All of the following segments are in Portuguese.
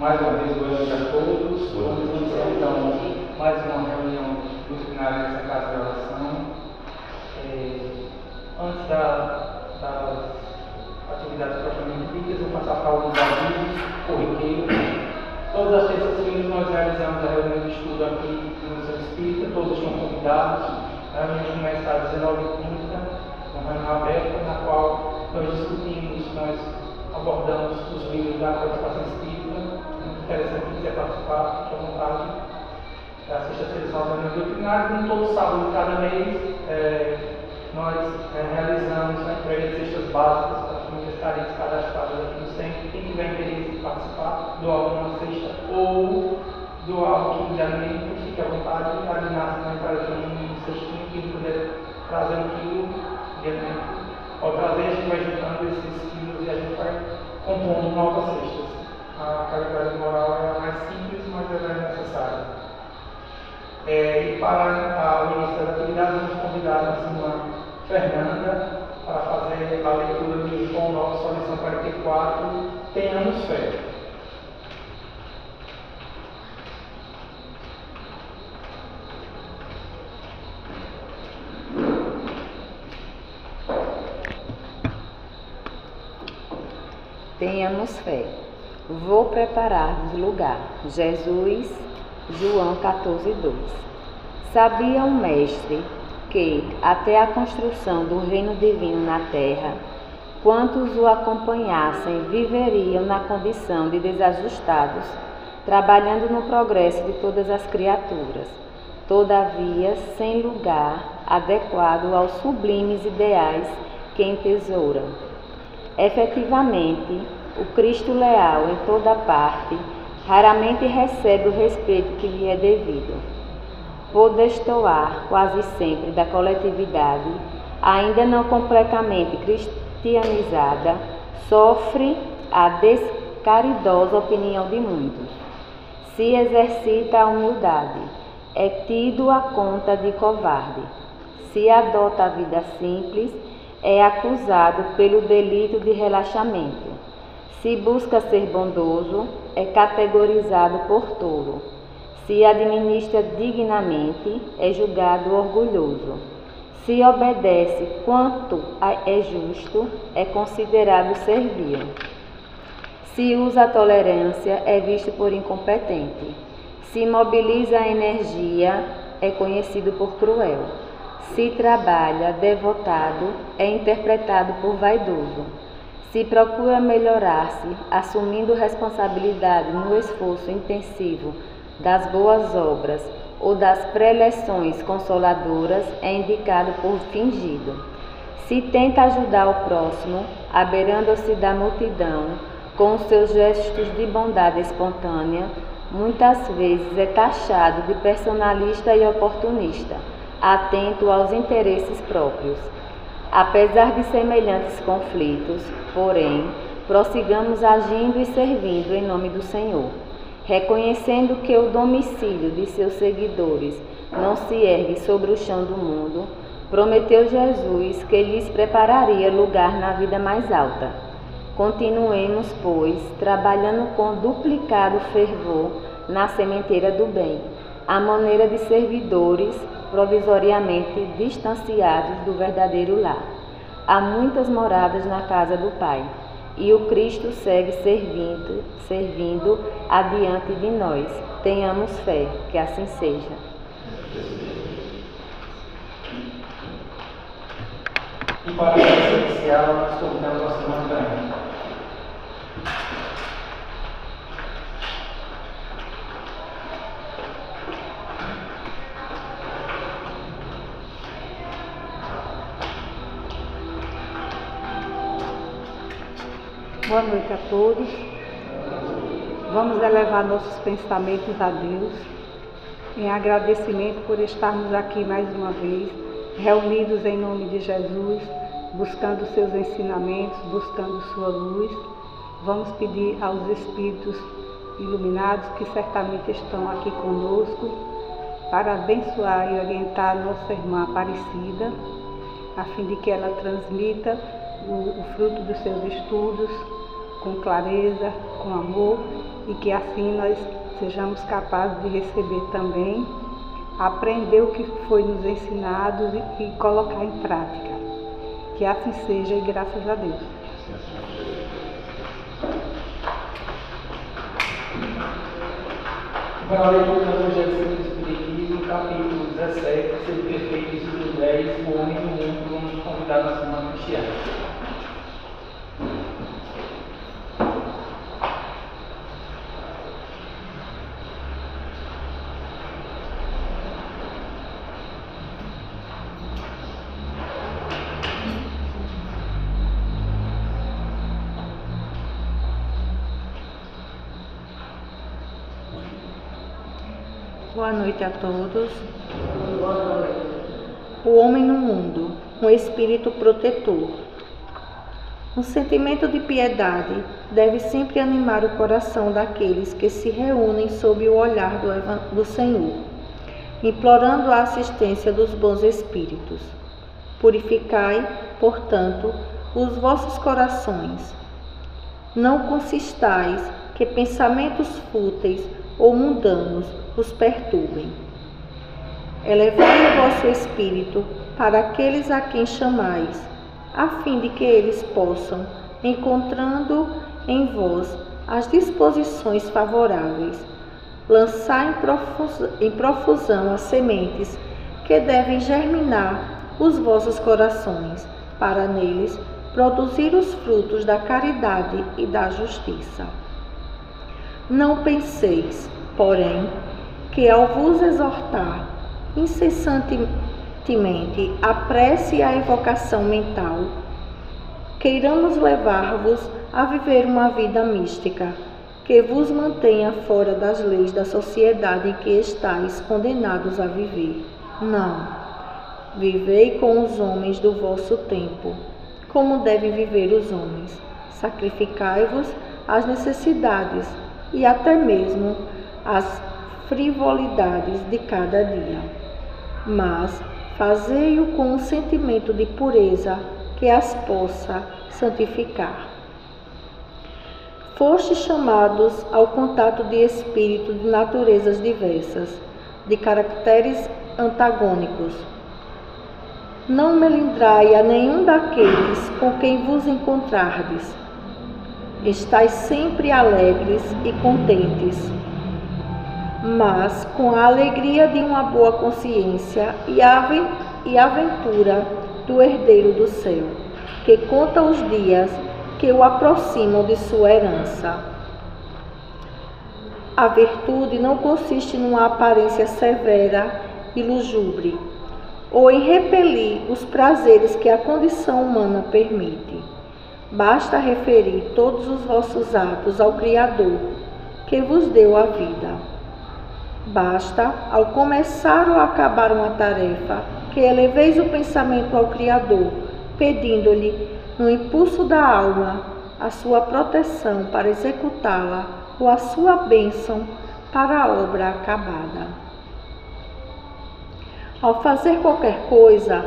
Mais uma vez, boa noite a todos. Vamos iniciar então mais uma reunião doutrinária nessa casa de oração. Antes das atividades propriamente ditas, eu vou passar para alguns avisos corriqueiros. Todas as terças-feiras nós realizamos a reunião de estudo aqui no Centro Espírita, todos estão convidados. A reunião começa às 19h30, uma reunião aberta, na qual nós discutimos, nós abordamos os livros da participação espírita. Muito interessante, quem quiser participar, fique à vontade. Às sextas-feiras são as reuniões doutrinárias, e todo sábado de cada mês nós realizamos a entrega de cestas básicas para as famílias carentes cadastradas aqui no centro. Quem tiver interesse em participar, doar uma cesta ou doar um quilo de alimento, fique à vontade. Ali na entrada tem um cestinho, quem puder trazer um quilo de alimento. Ao trazer, a gente vai juntando esses quilos e a gente vai compondo novas cestas. A caridade moral é a mais simples, mas ela é necessária. E para o início das atividades, vamos convidar a irmã Fernanda para fazer a leitura de João 9, sua lição 44, Tenhamos Fé. Tenhamos fé. Vou preparar-vos lugar. Jesus, João 14:2. Sabia o Mestre que, até a construção do reino divino na terra, quantos o acompanhassem viveriam na condição de desajustados, trabalhando no progresso de todas as criaturas, todavia sem lugar adequado aos sublimes ideais que entesouram. Efetivamente, o Cristo leal em toda parte raramente recebe o respeito que lhe é devido. Por destoar quase sempre da coletividade, ainda não completamente cristianizada, sofre a descaridosa opinião de muitos. Se exercita a humildade, é tido à conta de covarde. Se adota a vida simples, é acusado pelo delito de relaxamento. Se busca ser bondoso, é categorizado por tolo. Se administra dignamente, é julgado orgulhoso. Se obedece quanto é justo, é considerado servil. Se usa a tolerância, é visto por incompetente. Se mobiliza a energia, é conhecido por cruel. Se trabalha devotado, é interpretado por vaidoso. Se procura melhorar-se, assumindo responsabilidade no esforço intensivo das boas obras ou das preleções consoladoras, é indicado por fingido. Se tenta ajudar o próximo, abeirando-se da multidão, com os seus gestos de bondade espontânea, muitas vezes é taxado de personalista e oportunista, atento aos interesses próprios. Apesar de semelhantes conflitos, porém, prossigamos agindo e servindo em nome do Senhor, reconhecendo que o domicílio de seus seguidores não se ergue sobre o chão do mundo. Prometeu Jesus que lhes prepararia lugar na vida mais alta. Continuemos, pois, trabalhando com duplicado fervor na sementeira do bem, à maneira de servidores provisoriamente distanciados do verdadeiro lar. Há muitas moradas na casa do Pai, e o Cristo segue servindo adiante de nós. Tenhamos fé, que assim seja. E para a missa inicial, nós convidamos a nossa irmã Fernanda. Boa noite a todos. Vamos elevar nossos pensamentos a Deus em agradecimento por estarmos aqui mais uma vez, reunidos em nome de Jesus, buscando seus ensinamentos, buscando sua luz. Vamos pedir aos Espíritos iluminados que certamente estão aqui conosco para abençoar e orientar nossa irmã Aparecida, a fim de que ela transmita o fruto dos seus estudos com clareza, com amor e que assim nós sejamos capazes de receber também, aprender o que foi nos ensinado e colocar em prática. Que assim seja e graças a Deus. Para a leitura do Evangelho segundo o Espiritismo, capítulo 17, sobre defeitos e 10, o homem do mundo, vamos convidar na semana cristiana. Boa noite a todos. O homem no mundo, um espírito protetor. Um sentimento de piedade deve sempre animar o coração daqueles que se reúnem sob o olhar do Senhor, implorando a assistência dos bons espíritos. Purificai, portanto, os vossos corações. Não consistais que pensamentos fúteis ou mundanos os perturbem. Elevai o vosso espírito para aqueles a quem chamais, a fim de que eles possam, encontrando em vós as disposições favoráveis, lançar em profusão as sementes que devem germinar os vossos corações, para neles produzir os frutos da caridade e da justiça. Não penseis, porém, que ao vos exortar incessantemente a prece e a evocação mental, queiramos levar-vos a viver uma vida mística, que vos mantenha fora das leis da sociedade em que estáis condenados a viver. Não. Vivei com os homens do vosso tempo, como devem viver os homens. Sacrificai-vos às necessidades e até mesmo às frivolidades de cada dia, mas fazei-o com um sentimento de pureza que as possa santificar. Fostes chamados ao contato de espíritos de naturezas diversas, de caracteres antagônicos. Não melindrai a nenhum daqueles com quem vos encontrardes. Estais sempre alegres e contentes, mas com a alegria de uma boa consciência e a aventura do herdeiro do céu, que conta os dias que o aproximam de sua herança. A virtude não consiste numa aparência severa e lúgubre, ou em repelir os prazeres que a condição humana permite. Basta referir todos os vossos atos ao Criador, que vos deu a vida. Basta, ao começar ou acabar uma tarefa, que eleveis o pensamento ao Criador, pedindo-lhe, no impulso da alma, a sua proteção para executá-la ou a sua bênção para a obra acabada. Ao fazer qualquer coisa,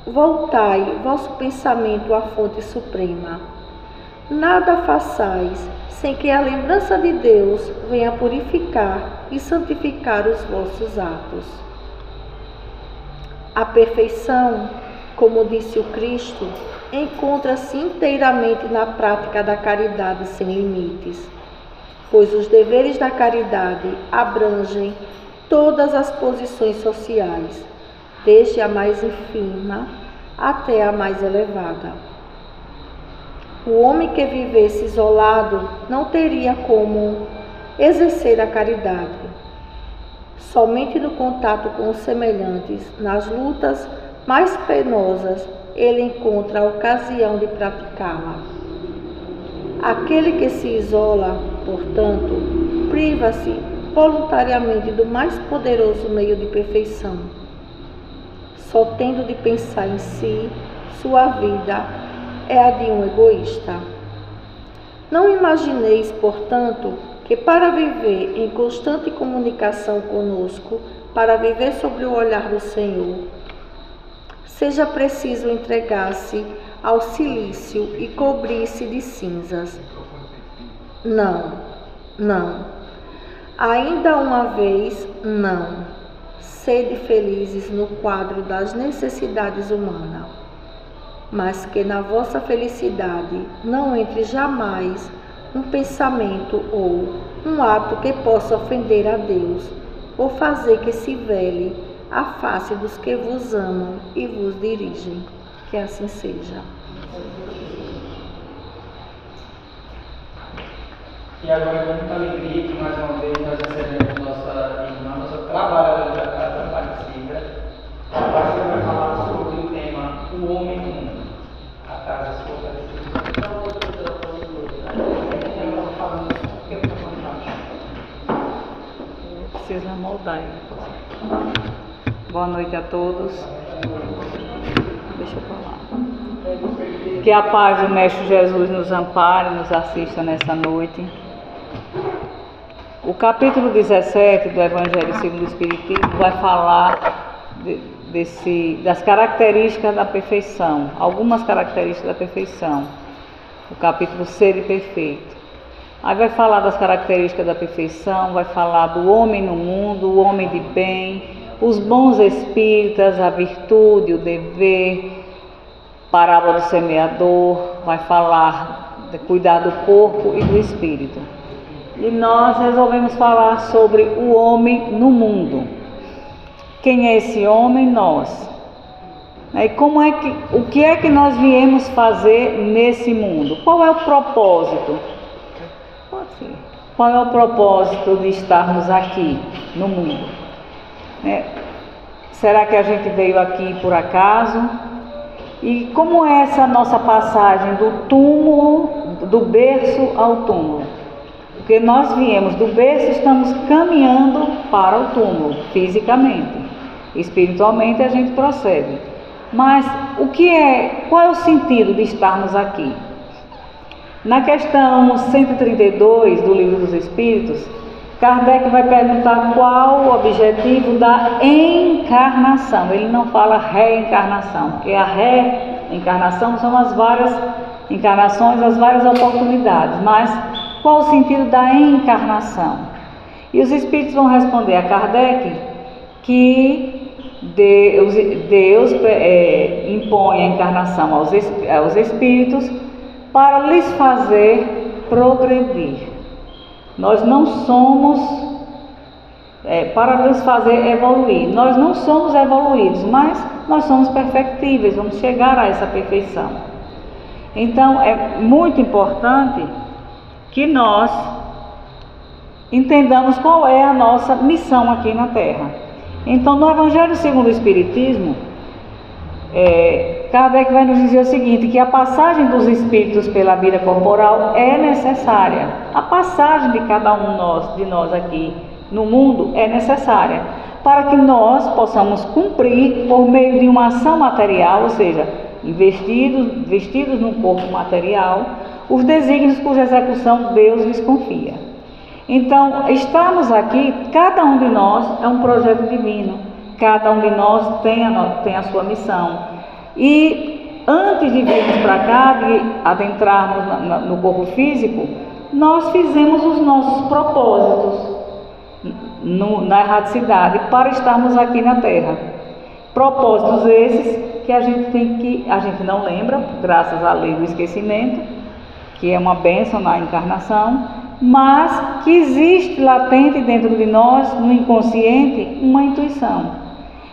voltai vosso pensamento à fonte suprema. Nada façais sem que a lembrança de Deus venha purificar e santificar os vossos atos. A perfeição, como disse o Cristo, encontra-se inteiramente na prática da caridade sem limites, pois os deveres da caridade abrangem todas as posições sociais, desde a mais ínfima até a mais elevada. O homem que vivesse isolado não teria como exercer a caridade. Somente no contato com os semelhantes, nas lutas mais penosas, ele encontra a ocasião de praticá-la. Aquele que se isola, portanto, priva-se voluntariamente do mais poderoso meio de perfeição. Só tendo de pensar em si, sua vida é a de um egoísta. Não imagineis, portanto, que para viver em constante comunicação conosco, para viver sob o olhar do Senhor, seja preciso entregar-se ao silício e cobrir-se de cinzas. Não, Não. Ainda uma vez, não. Sede felizes no quadro das necessidades humanas, mas que na vossa felicidade não entre jamais um pensamento ou um ato que possa ofender a Deus ou fazer que se vele a face dos que vos amam e vos dirigem. Que assim seja. E agora é com muita alegria que mais uma vez nós recebemos nossa irmã, nossa trabalhadora da casa, Aparecida. A Aparecida vai falar sobre o tema O Homem no Mundo. A casa se fortalecida. Precisa moldar aí. Boa noite a todos. Deixa eu falar. Que a paz do Mestre Jesus nos ampare, nos assista nessa noite. O capítulo 17 do Evangelho segundo o Espiritismo vai falar das características da perfeição, algumas características da perfeição. O capítulo Ser e Perfeito. Aí vai falar das características da perfeição, vai falar do homem no mundo, o homem de bem, os bons espíritas, a virtude, o dever, parábola do semeador, vai falar de cuidar do corpo e do espírito. E nós resolvemos falar sobre o homem no mundo. Quem é esse homem? Nós. E o que é que nós viemos fazer nesse mundo? Qual é o propósito? Qual é o propósito de estarmos aqui no mundo? Será que a gente veio aqui por acaso? E como é essa nossa passagem do túmulo, do berço ao túmulo? Porque nós viemos do berço, estamos caminhando para o túmulo, fisicamente. Espiritualmente a gente prossegue. Mas qual é o sentido de estarmos aqui? Na questão 132 do Livro dos Espíritos, Kardec vai perguntar qual o objetivo da encarnação. Ele não fala reencarnação, porque a reencarnação são as várias encarnações, as várias oportunidades. Mas qual o sentido da encarnação? E os Espíritos vão responder a Kardec que Deus impõe a encarnação aos Espíritos para lhes fazer progredir. Nós não somos, para lhes fazer evoluir. Nós não somos evoluídos, mas nós somos perfectíveis, vamos chegar a essa perfeição. Então, é muito importante que nós entendamos qual é a nossa missão aqui na Terra. Então, no Evangelho segundo o Espiritismo, Kardec vai nos dizer o seguinte, que a passagem dos espíritos pela vida corporal é necessária. A passagem de cada um de nós aqui no mundo é necessária para que nós possamos cumprir por meio de uma ação material, ou seja, vestidos num corpo material, os desígnios cuja execução Deus lhes confia. Então, estamos aqui, cada um de nós é um projeto divino, cada um de nós tem a sua missão. E antes de virmos para cá, de adentrarmos no corpo físico, nós fizemos os nossos propósitos na erradicidade para estarmos aqui na Terra. Propósitos esses que a gente não lembra, graças à lei do esquecimento, que é uma bênção na encarnação, mas que existe latente dentro de nós, no inconsciente, uma intuição.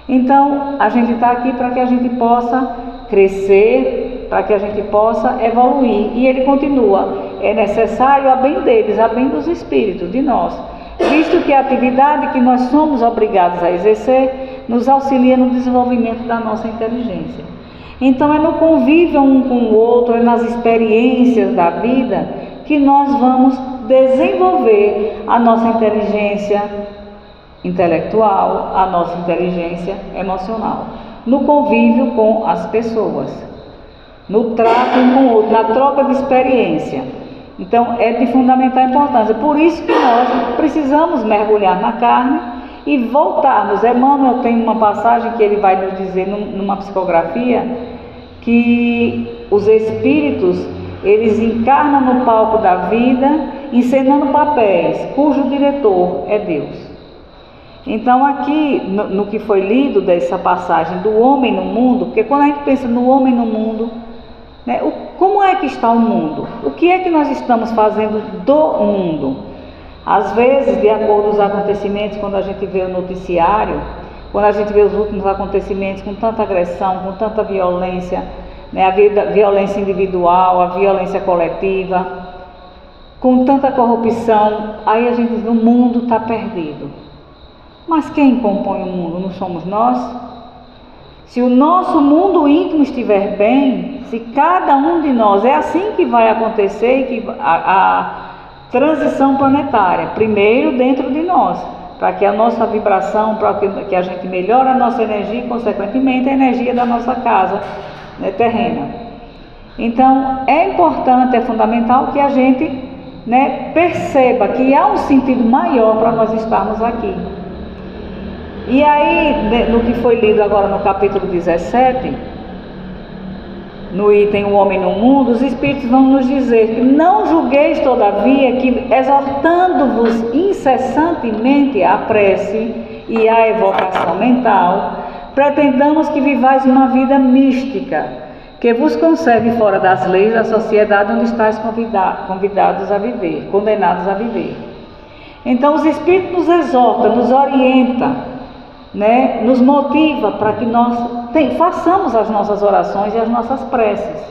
Então, a gente está aqui para que a gente possa crescer, para que a gente possa evoluir. E ele continua, é necessário a bem deles, a bem dos espíritos, de nós, visto que a atividade que nós somos obrigados a exercer nos auxilia no desenvolvimento da nossa inteligência. Então, é no convívio um com o outro, é nas experiências da vida que nós vamos desenvolver a nossa inteligência intelectual, a nossa inteligência emocional, no convívio com as pessoas, no trato um com o outro, na troca de experiência. Então, é de fundamental importância. Por isso que nós precisamos mergulhar na carne e voltarmos. Emmanuel tem uma passagem que ele vai nos dizer numa psicografia, que os espíritos, eles encarnam no palco da vida encenando papéis cujo diretor é Deus. Então aqui, no que foi lido dessa passagem do homem no mundo, porque quando a gente pensa no homem no mundo, né, como é que está o mundo? O que é que nós estamos fazendo do mundo? Às vezes, de acordo com os acontecimentos, quando a gente vê o noticiário, quando a gente vê os últimos acontecimentos com tanta agressão, com tanta violência, né, a violência individual, a violência coletiva, com tanta corrupção, aí a gente diz, o mundo está perdido. Mas quem compõe o mundo? Não somos nós? Se o nosso mundo íntimo estiver bem, se cada um de nós, é assim que vai acontecer que a transição planetária, primeiro dentro de nós, para que a nossa vibração, para que a gente melhore a nossa energia e, consequentemente, a energia da nossa casa, né, terrena. Então, é importante, é fundamental que a gente, né, perceba que há um sentido maior para nós estarmos aqui. E aí, no que foi lido agora no capítulo 17, no item O Homem no Mundo, os Espíritos vão nos dizer que não julgueis todavia que, exortando-vos incessantemente à prece e à evocação mental, pretendamos que vivais uma vida mística, que vos conserve fora das leis da sociedade onde estáis convidados a viver, condenados a viver. Então os Espíritos nos exortam, nos orientam, né, nos motiva para que nós façamos as nossas orações e as nossas preces.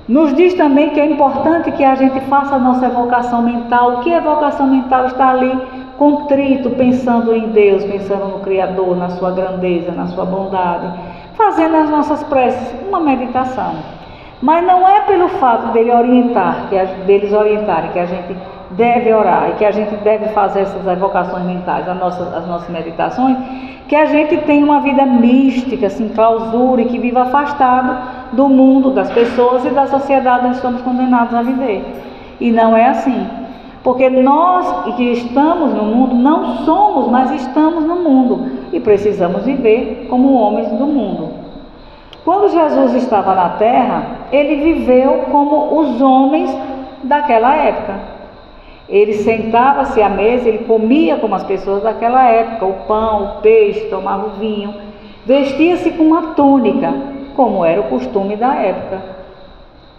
Nos diz também que é importante que a gente faça a nossa evocação mental. O que é evocação mental? Está ali contrito, pensando em Deus, pensando no Criador, na sua grandeza, na sua bondade, fazendo as nossas preces, uma meditação. Mas não é pelo fato deles orientarem que a gente deve orar e que a gente deve fazer essas evocações mentais, as nossas meditações, que a gente tem uma vida mística, assim, clausura, e que viva afastado do mundo, das pessoas e da sociedade onde estamos condenados a viver. E não é assim. Porque nós que estamos no mundo não somos, mas estamos no mundo e precisamos viver como homens do mundo. Quando Jesus estava na terra, ele viveu como os homens daquela época. Ele sentava-se à mesa, ele comia como as pessoas daquela época, o pão, o peixe, tomava o vinho, vestia-se com uma túnica, como era o costume da época.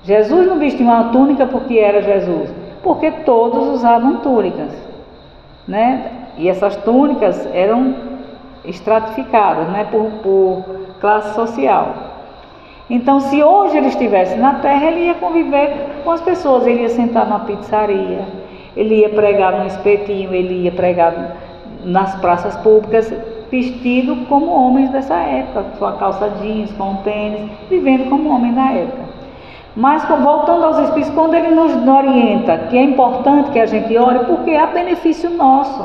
Jesus não vestia uma túnica porque era Jesus, porque todos usavam túnicas, né? E essas túnicas eram estratificadas, né, por classe social. Então, se hoje ele estivesse na terra, ele ia conviver com as pessoas, ele ia sentar numa pizzaria, ele ia pregar num espetinho, ele ia pregar nas praças públicas, vestido como homens dessa época, com a calça jeans, com tênis, vivendo como homem da época. Mas, voltando aos Espíritos, quando ele nos orienta que é importante que a gente ore, porque há benefício nosso,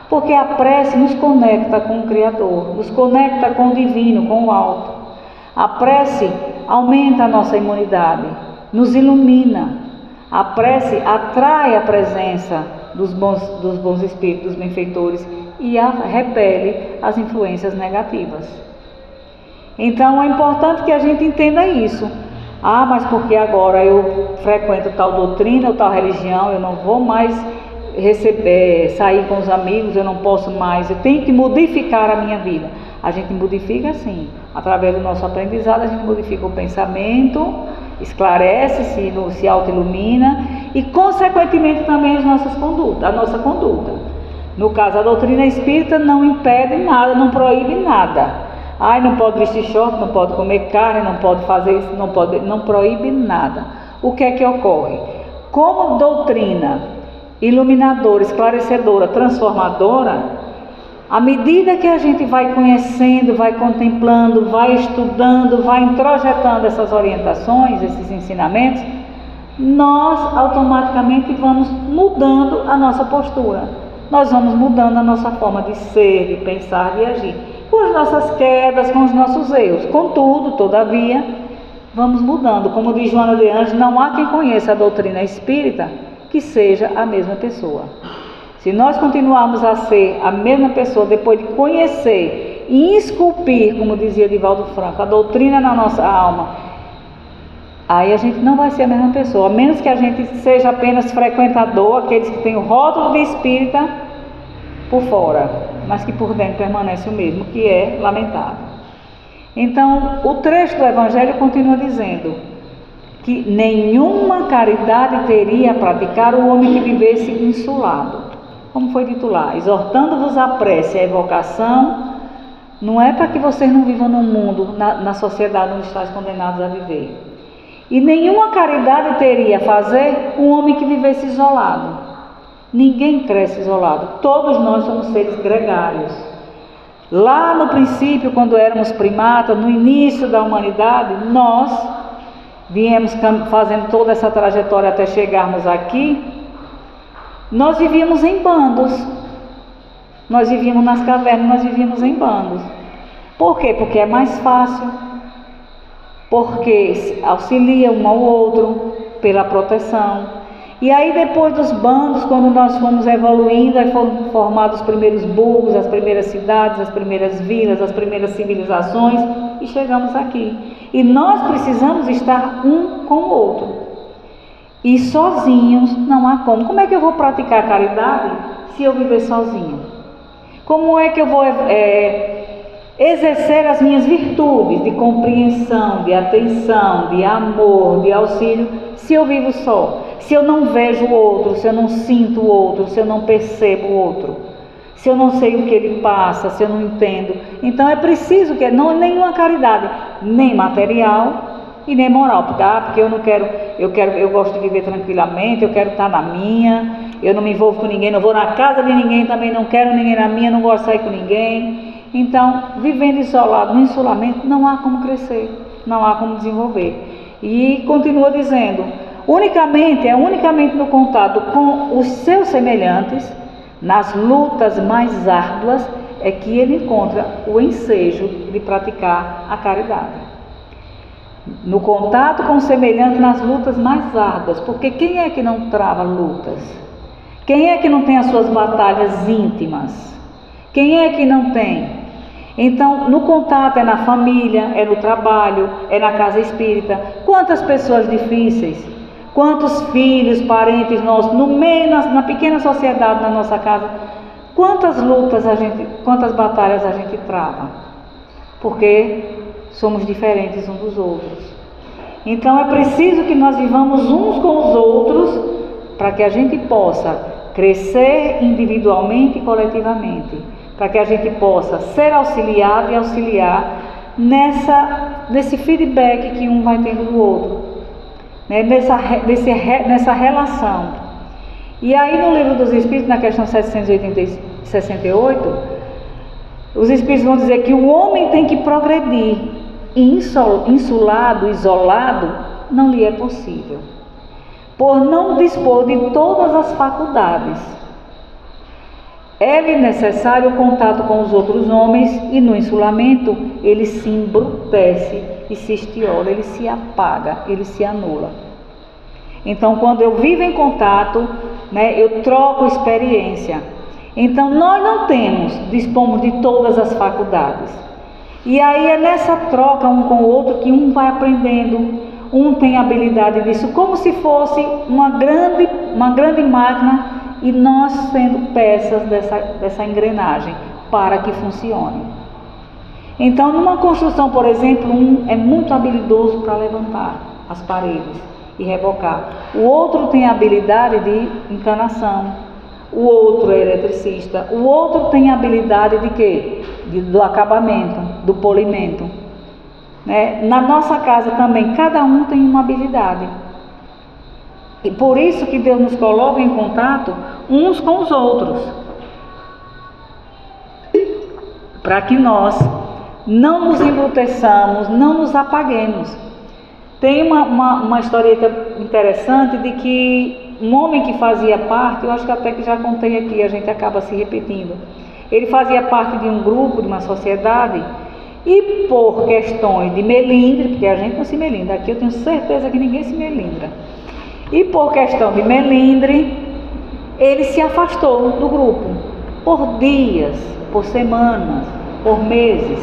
porque a prece nos conecta com o Criador, nos conecta com o Divino, com o Alto. A prece aumenta a nossa imunidade, nos ilumina. A prece atrai a presença dos bons espíritos, dos benfeitores, e repele as influências negativas. Então é importante que a gente entenda isso. Ah, mas porque agora eu frequento tal doutrina ou tal religião, eu não vou mais sair com os amigos, eu não posso mais, eu tenho que modificar a minha vida. A gente modifica sim, através do nosso aprendizado, a gente modifica o pensamento, esclarece-se, se auto-ilumina e, consequentemente, também a nossa conduta. No caso, a doutrina espírita não impede nada, não proíbe nada. Ai, não pode vestir short, não pode comer carne, não pode fazer isso, não proíbe nada. O que é que ocorre? Como doutrina iluminadora, esclarecedora, transformadora, à medida que a gente vai conhecendo, vai contemplando, vai estudando, vai introjetando essas orientações, esses ensinamentos, nós automaticamente vamos mudando a nossa postura. Nós vamos mudando a nossa forma de ser, de pensar, de agir. Com as nossas quedas, com os nossos erros. Contudo, todavia, vamos mudando. Como diz Joana de Anjos, não há quem conheça a doutrina espírita que seja a mesma pessoa. Se nós continuarmos a ser a mesma pessoa depois de conhecer e esculpir, como dizia Divaldo Franco, a doutrina na nossa alma, aí a gente não vai ser a mesma pessoa, a menos que a gente seja apenas frequentador, aqueles que têm o rótulo de espírita por fora, mas que por dentro permanece o mesmo, que é lamentável. Então, o trecho do Evangelho continua dizendo que nenhuma caridade teria a praticar o homem que vivesse insulado. Como foi dito lá, exortando-vos a prece e a evocação, não é para que vocês não vivam no mundo, na sociedade onde estáis condenados a viver. E nenhuma caridade teria a fazer um homem que vivesse isolado. Ninguém cresce isolado, todos nós somos seres gregários. Lá no princípio, quando éramos primatas, no início da humanidade, nós viemos fazendo toda essa trajetória até chegarmos aqui, nós vivíamos em bandos. Nós vivíamos nas cavernas, nós vivíamos em bandos. Por quê? Porque é mais fácil, porque auxilia um ao outro, pela proteção. E aí depois dos bandos, quando nós fomos evoluindo, aí foram formados os primeiros burgos, as primeiras cidades, as primeiras vilas, as primeiras civilizações, e chegamos aqui. E nós precisamos estar um com o outro. E sozinhos não há como. Como é que eu vou praticar a caridade se eu viver sozinho? Como é que eu vou exercer as minhas virtudes de compreensão, de atenção, de amor, de auxílio, se eu vivo só? Se eu não vejo o outro, se eu não sinto o outro, se eu não percebo o outro, se eu não sei o que ele passa, se eu não entendo. Então é preciso que não nenhuma caridade, nem material e nem moral, porque eu não quero, eu gosto de viver tranquilamente, eu quero estar na minha, eu não me envolvo com ninguém, não vou na casa de ninguém, também não quero ninguém na minha, não gosto de sair com ninguém. Então, vivendo isolado, no isolamento, não há como crescer, não há como desenvolver. E continua dizendo, unicamente no contato com os seus semelhantes, nas lutas mais árduas, é que ele encontra o ensejo de praticar a caridade. No contato com o semelhante, nas lutas mais árduas, porque quem é que não trava lutas? Quem é que não tem as suas batalhas íntimas? Quem é que não tem? Então, no contato é na família, é no trabalho, é na casa espírita. Quantas pessoas difíceis, quantos filhos, parentes nossos, no meio, na pequena sociedade, na nossa casa, quantas lutas quantas batalhas a gente trava? Porque somos diferentes uns dos outros. Então, é preciso que nós vivamos uns com os outros para que a gente possa crescer individualmente e coletivamente, para que a gente possa ser auxiliado e auxiliar nesse feedback que um vai tendo do outro, né? nessa relação. E aí no Livro dos Espíritos, na questão 768, os Espíritos vão dizer que o homem tem que progredir, e insulado, isolado, não lhe é possível, por não dispor de todas as faculdades. É-lhe necessário o contato com os outros homens e no insulamento ele se embrutece e se estiola, ele se apaga, ele se anula. Então, quando eu vivo em contato, né, eu troco experiência. Então, nós não dispomos de todas as faculdades. E aí é nessa troca um com o outro que um vai aprendendo, um tem habilidade disso, como se fosse uma grande máquina, e nós sendo peças dessa engrenagem para que funcione. Então, numa construção, por exemplo, um é muito habilidoso para levantar as paredes e rebocar. O outro tem a habilidade de encanação, o outro é eletricista, o outro tem a habilidade de quê? Do acabamento, do polimento. Né? Na nossa casa também, cada um tem uma habilidade. E por isso que Deus nos coloca em contato uns com os outros, para que nós não nos embruteçamos, não nos apaguemos. Tem uma historieta interessante de que um homem que fazia parte, eu acho que até que já contei aqui, a gente acaba se repetindo, ele fazia parte de um grupo, de uma sociedade, e por questões de melindre, porque a gente não se melindra, aqui eu tenho certeza que ninguém se melindra, e por questão de melindre, ele se afastou do grupo, por dias, por semanas, por meses,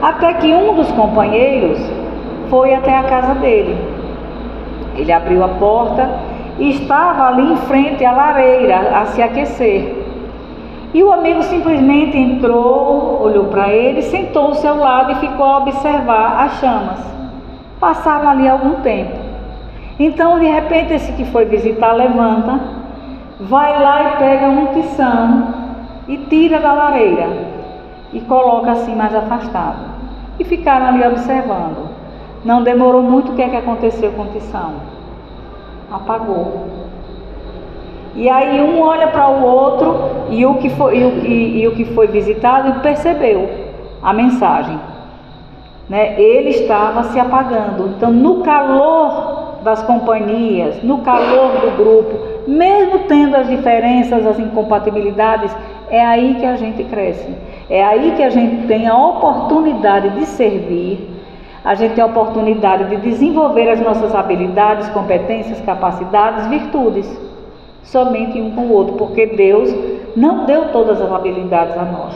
até que um dos companheiros foi até a casa dele Ele abriu a porta e estava ali em frente à lareira a se aquecer. E o amigo simplesmente entrou, olhou para ele, sentou-se ao lado e ficou a observar as chamas. Passaram ali algum tempo. Então, de repente, esse que foi visitar levanta, vai lá e pega um tição e tira da lareira e coloca assim mais afastado. E ficaram ali observando. Não demorou muito, o que é que aconteceu com o tição? Apagou. E aí um olha para o outro e o que foi visitado percebeu a mensagem, né? Ele estava se apagando. Então, no calor das companhias, no calor do grupo, mesmo tendo as diferenças, as incompatibilidades, é aí que a gente cresce. É aí que a gente tem a oportunidade de servir, a gente tem a oportunidade de desenvolver as nossas habilidades, competências, capacidades, virtudes. Somente um com o outro, porque Deus não deu todas as habilidades a nós.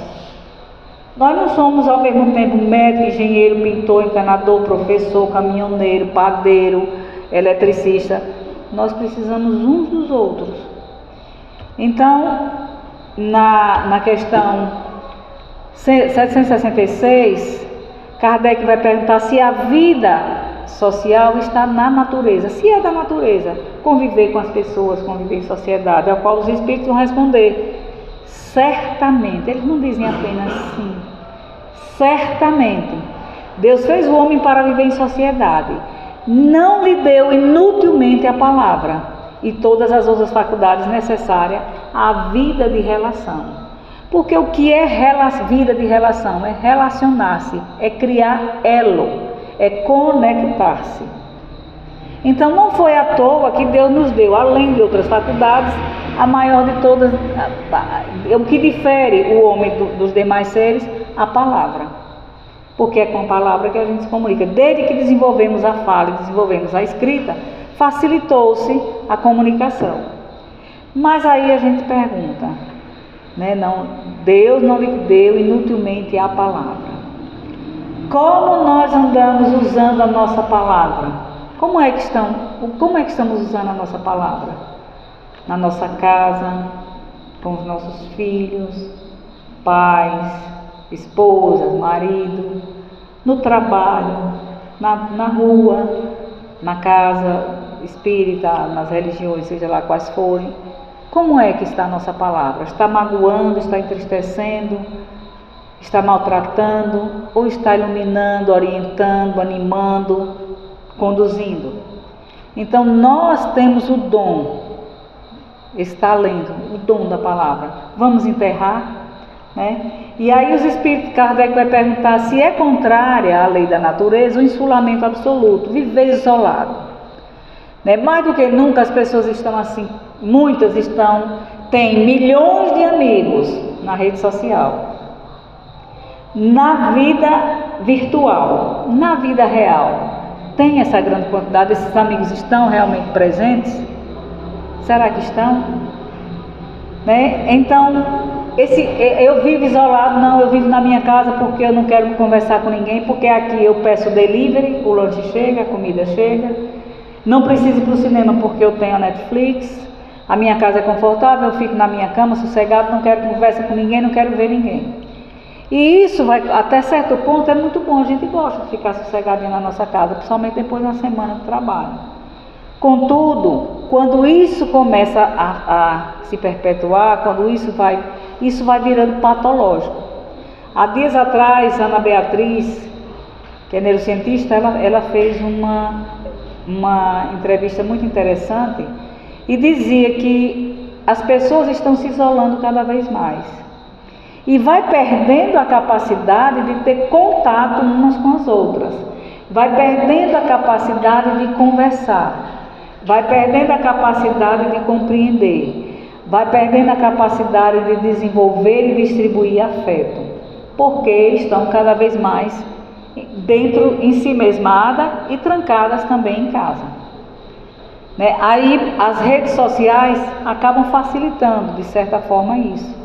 Nós não somos ao mesmo tempo médico, engenheiro, pintor, encanador, professor, caminhoneiro, padeiro, eletricista. Nós precisamos uns dos outros. Então, na questão 766, Kardec vai perguntar se a vida social está na natureza. Se é da natureza, conviver com as pessoas, conviver em sociedade, ao qual os espíritos vão responder certamente. Eles não dizem apenas sim. Certamente. Deus fez o homem para viver em sociedade. Não lhe deu inutilmente a palavra e todas as outras faculdades necessárias à vida de relação. Porque o que é vida de relação? É relacionar-se, é criar elo, é conectar-se. Então não foi à toa que Deus nos deu, além de outras faculdades, a maior de todas, o que difere o homem dos demais seres, a palavra. Porque é com a palavra que a gente se comunica. Desde que desenvolvemos a fala e desenvolvemos a escrita, facilitou-se a comunicação. Mas aí a gente pergunta, né? Não, Deus não lhe deu inutilmente a palavra. Como nós andamos usando a nossa palavra? Como é que estamos usando a nossa palavra? Na nossa casa, com os nossos filhos, pais, esposas, marido, no trabalho, na rua, na casa espírita, nas religiões, seja lá quais forem. Como é que está a nossa palavra? Está magoando, está entristecendo, está maltratando ou está iluminando, orientando, animando, conduzindo? Então nós temos o dom, esse talento, o dom da palavra. Vamos enterrar, né? E aí os espíritos, Kardec vai perguntar se é contrária à lei da natureza o isolamento absoluto, viver isolado, né? Mais do que nunca as pessoas estão assim, muitas têm milhões de amigos na rede social. Na vida virtual, na vida real, tem essa grande quantidade? Esses amigos estão realmente presentes? Será que estão? Né? Então, eu vivo isolado? Não, eu vivo na minha casa porque eu não quero conversar com ninguém, porque aqui eu peço delivery, o lanche chega, a comida chega, não preciso ir para o cinema porque eu tenho a Netflix, a minha casa é confortável, eu fico na minha cama sossegado, não quero conversa com ninguém, não quero ver ninguém. E isso vai, até certo ponto, é muito bom, a gente gosta de ficar sossegadinho na nossa casa, principalmente depois de uma semana de trabalho. Contudo, quando isso começa a se perpetuar, quando isso vai virando patológico. Há dias atrás, Ana Beatriz, que é neurocientista, ela fez uma entrevista muito interessante e dizia que as pessoas estão se isolando cada vez mais. E vai perdendo a capacidade de ter contato umas com as outras, vai perdendo a capacidade de conversar, vai perdendo a capacidade de compreender, vai perdendo a capacidade de desenvolver e distribuir afeto, porque estão cada vez mais dentro, em si mesmada e trancadas também em casa. Né? Aí as redes sociais acabam facilitando, de certa forma, isso.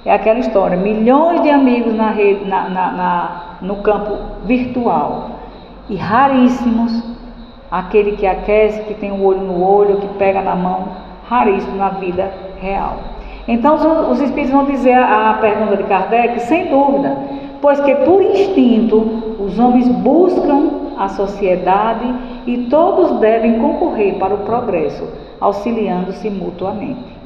É aquela história, milhões de amigos na rede, no campo virtual e raríssimos aquele que aquece, que tem o olho no olho, que pega na mão, raríssimo na vida real. Então os espíritos vão dizer a pergunta de Kardec, sem dúvida, pois que por instinto os homens buscam a sociedade e todos devem concorrer para o progresso, auxiliando-se mutuamente.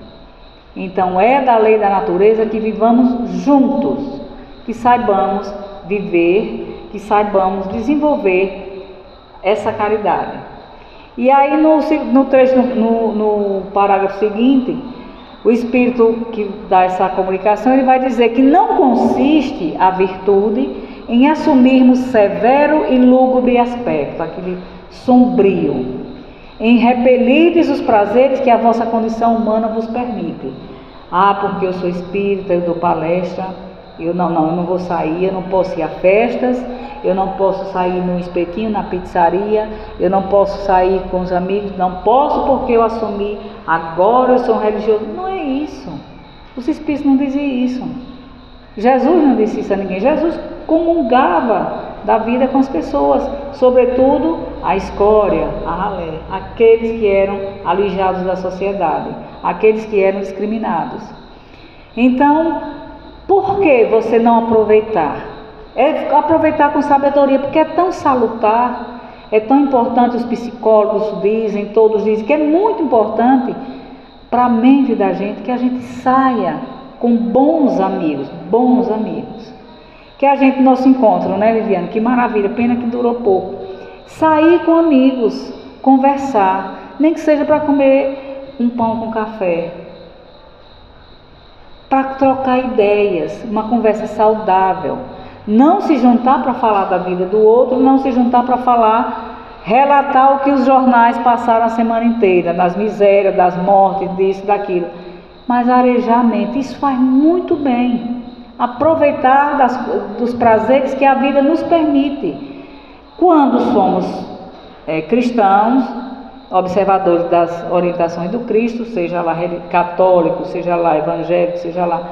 Então é da lei da natureza que vivamos juntos, que saibamos viver, que saibamos desenvolver essa caridade. E aí no parágrafo seguinte, o Espírito que dá essa comunicação, ele vai dizer que não consiste a virtude em assumirmos severo e lúgubre aspecto, aquele sombrio, em repelirdes os prazeres que a vossa condição humana vos permite. Ah, porque eu sou espírita, eu dou palestra, eu não vou sair, eu não posso ir a festas, eu não posso sair no espetinho, na pizzaria, eu não posso sair com os amigos, não posso porque eu assumi, agora eu sou um religioso. Não é isso. Os espíritos não diziam isso. Jesus não disse isso a ninguém. Jesus comungava da vida com as pessoas, sobretudo a escória, a ralé, aqueles que eram alijados da sociedade, aqueles que eram discriminados. Então, por que você não aproveitar? É aproveitar com sabedoria, porque é tão salutar, é tão importante, os psicólogos dizem, todos dizem que é muito importante para a mente da gente que a gente saia com bons amigos, que a gente não se encontra, né, Viviane? Que maravilha, pena que durou pouco. Sair com amigos, conversar, nem que seja para comer um pão com café, para trocar ideias, uma conversa saudável. Não se juntar para falar da vida do outro, não se juntar para relatar o que os jornais passaram a semana inteira, das misérias, das mortes, disso, daquilo. Mas arejar a mente, isso faz muito bem. Aproveitar dos prazeres que a vida nos permite. Quando somos cristãos, observadores das orientações do Cristo, seja lá católico, seja lá evangélico, seja lá,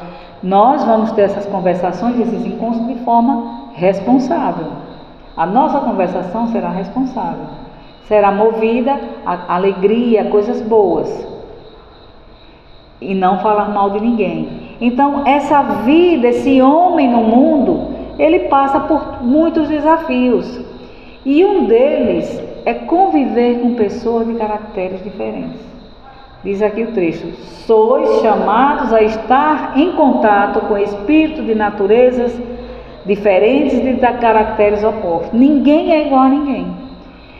nós vamos ter essas conversações, esses encontros de forma responsável. A nossa conversação será responsável, será movida a alegria, a coisas boas, e não falar mal de ninguém. Então essa vida, esse homem no mundo, ele passa por muitos desafios, e um deles é conviver com pessoas de caracteres diferentes. Diz aqui o trecho: sois chamados a estar em contato com espíritos de naturezas diferentes e de caracteres opostos. Ninguém é igual a ninguém.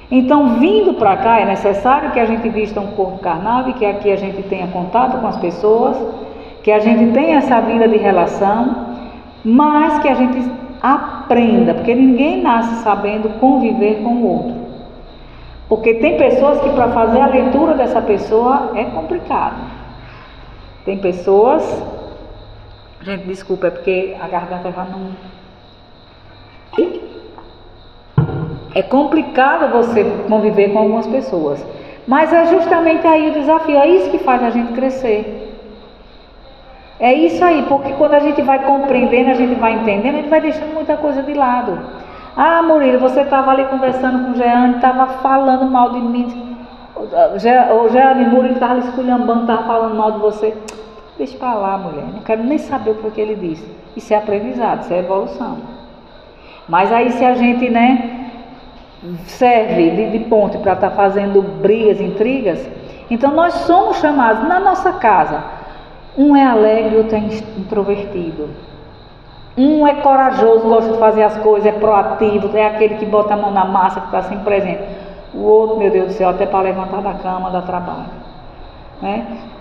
Então, vindo para cá, é necessário que a gente vista um corpo carnal e que aqui a gente tenha contato com as pessoas, que a gente tenha essa vida de relação, mas que a gente aprenda, porque ninguém nasce sabendo conviver com o outro. Porque tem pessoas que para fazer a leitura dessa pessoa é complicado. Tem pessoas, gente, desculpa, é porque a garganta já não... É complicado você conviver com algumas pessoas. Mas é justamente aí o desafio, é isso que faz a gente crescer. É isso aí, porque quando a gente vai compreendendo, a gente vai entendendo, a gente vai deixando muita coisa de lado. Ah, Murilo, você estava ali conversando com o Jeane, estava falando mal de mim. O Jeane, Murilo estava esculhambando, estava falando mal de você. Deixa para lá, mulher, não quero nem saber o que ele disse. Isso é aprendizado, isso é evolução. Mas aí se a gente, serve de ponte para estar fazendo brigas, intrigas, então nós somos chamados na nossa casa. Um é alegre, outro é introvertido. Um é corajoso, gosta de fazer as coisas, é proativo, é aquele que bota a mão na massa, que está sempre presente. O outro, meu Deus do céu, até para levantar da cama dá trabalho.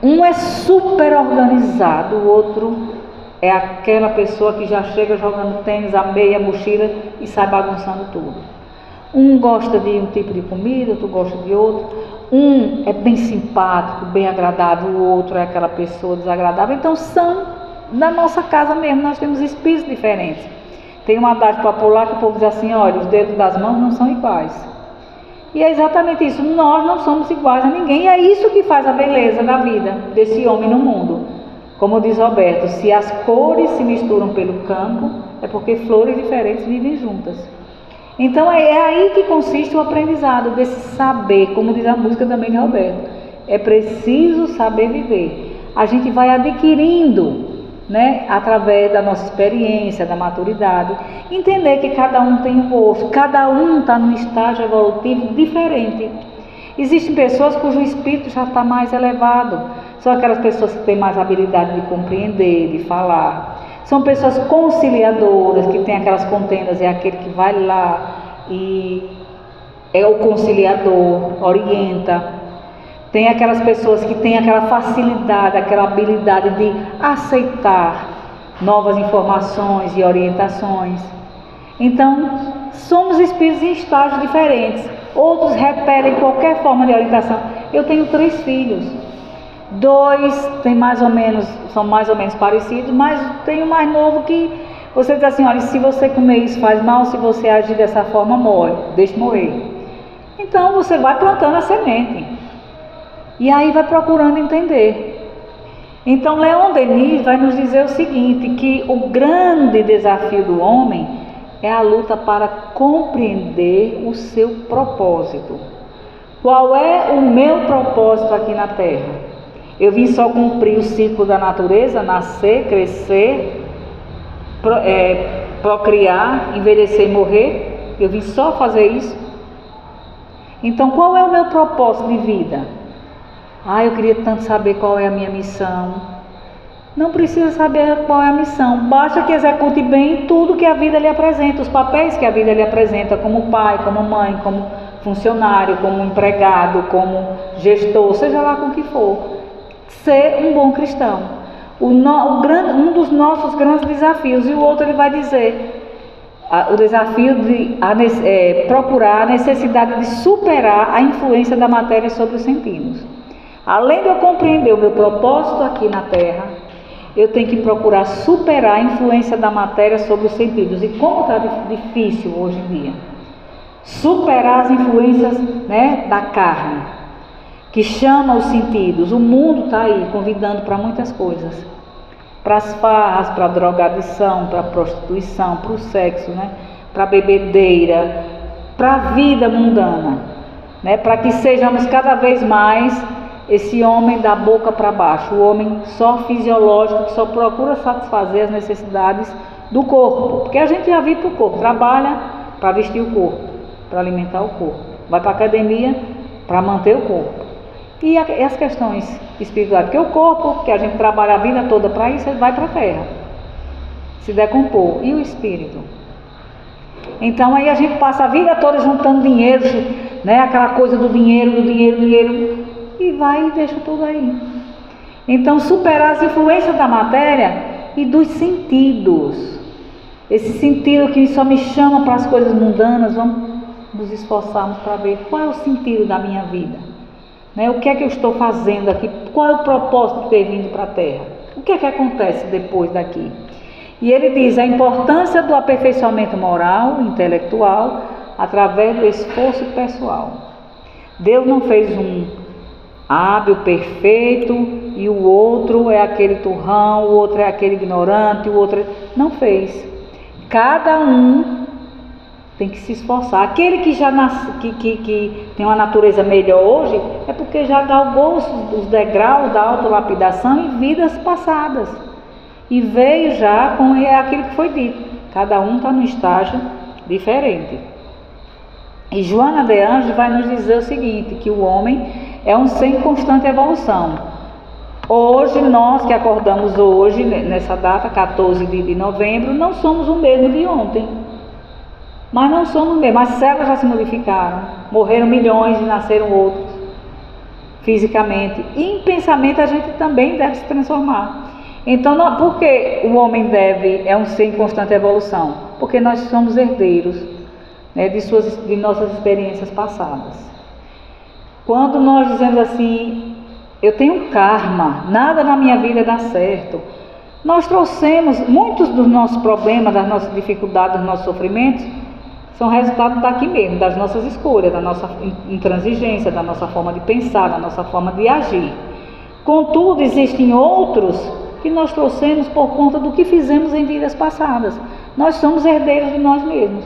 Um é super organizado, o outro é aquela pessoa que já chega jogando tênis, a meia, a mochila e sai bagunçando tudo. Um gosta de um tipo de comida, outro gosta de outro. Um é bem simpático, bem agradável, o outro é aquela pessoa desagradável. Então na nossa casa mesmo, nós temos espíritos diferentes. Tem uma adagem popular que o povo diz assim: olha, os dedos das mãos não são iguais. E é exatamente isso, nós não somos iguais a ninguém. E é isso que faz a beleza da vida desse homem no mundo. Como diz Roberto, se as cores se misturam pelo campo, é porque flores diferentes vivem juntas. Então é aí que consiste o aprendizado, desse saber, como diz a música também de Roberto. É preciso saber viver. A gente vai adquirindo, né, através da nossa experiência, da maturidade, entender que cada um tem um gosto, cada um está num estágio evolutivo diferente. Existem pessoas cujo espírito já está mais elevado, são aquelas pessoas que têm mais habilidade de compreender, de falar. São pessoas conciliadoras, que têm aquelas contendas, é aquele que vai lá e é o conciliador, orienta. Tem aquelas pessoas que têm aquela facilidade, aquela habilidade de aceitar novas informações e orientações. Então, somos espíritos em estágios diferentes. Outros repelem qualquer forma de orientação. Eu tenho 3 filhos. 2 são mais ou menos parecidos, mas tem um mais novo que você diz assim, olha, se você comer isso faz mal, se você agir dessa forma, morre, deixa morrer. Então você vai plantando a semente. E aí vai procurando entender. Então Leon Denis vai nos dizer o seguinte, que o grande desafio do homem é a luta para compreender o seu propósito. Qual é o meu propósito aqui na Terra? Eu vim só cumprir o ciclo da natureza, nascer, crescer, procriar, envelhecer e morrer? Eu vim só fazer isso? Então qual é o meu propósito de vida? Eu queria tanto saber qual é a minha missão. Não precisa saber qual é a missão, basta que execute bem tudo que a vida lhe apresenta, os papéis que a vida lhe apresenta, como pai, como mãe, como funcionário, como empregado, como gestor, seja lá com o que for. Ser um bom cristão. Um dos nossos grandes desafios, e o outro ele vai dizer, o desafio de procurar a necessidade de superar a influência da matéria sobre os sentidos. Além de eu compreender o meu propósito aqui na Terra, eu tenho que procurar superar a influência da matéria sobre os sentidos. E como está difícil hoje em dia superar as influências, né, da carne, que chama os sentidos. O mundo está aí convidando para muitas coisas, para as farras, para a drogadição, para a prostituição, para o sexo, né, para a bebedeira, para a vida mundana, né, para que sejamos cada vez mais esse homem da boca para baixo, o homem só fisiológico, que só procura satisfazer as necessidades do corpo, porque a gente já vive para o corpo, trabalha para vestir o corpo, para alimentar o corpo, vai para a academia para manter o corpo. E as questões espirituais, porque o corpo, que a gente trabalha a vida toda para isso, ele vai para a terra, se decompor. E o espírito? Então aí a gente passa a vida toda juntando dinheiro, né, aquela coisa do dinheiro, e vai e deixa tudo aí. Então superar as influências da matéria e dos sentidos. Esse sentido que só me chama para as coisas mundanas, vamos nos esforçarmos para ver qual é o sentido da minha vida, né? O que é que eu estou fazendo aqui? Qual é o propósito de ter vindo para a Terra? O que é que acontece depois daqui? E ele diz a importância do aperfeiçoamento moral, intelectual, através do esforço pessoal. Deus não fez um hábil, perfeito, e o outro é aquele turrão, o outro é aquele ignorante, o outro não fez. Cada um tem que se esforçar. Aquele que já que tem uma natureza melhor hoje, é porque já galgou os degraus da autolapidação em vidas passadas. E veio já com aquilo que foi dito. Cada um está num estágio diferente. E Joana de Anjos vai nos dizer o seguinte, que o homem é um ser em constante evolução. Hoje, nós que acordamos hoje, nessa data, 14 de novembro, não somos o mesmo de ontem. Mas não somos o mesmo. As células já se modificaram, morreram milhões e nasceram outros, fisicamente. E em pensamento a gente também deve se transformar. Então, por que o homem é um ser em constante evolução? Porque nós somos herdeiros, né, de nossas experiências passadas. Quando nós dizemos assim, eu tenho karma, nada na minha vida dá certo, nós trouxemos muitos dos nossos problemas, das nossas dificuldades, dos nossos sofrimentos, são resultado daqui mesmo, das nossas escolhas, da nossa intransigência, da nossa forma de pensar, da nossa forma de agir. Contudo, existem outros que nós trouxemos por conta do que fizemos em vidas passadas. Nós somos herdeiros de nós mesmos.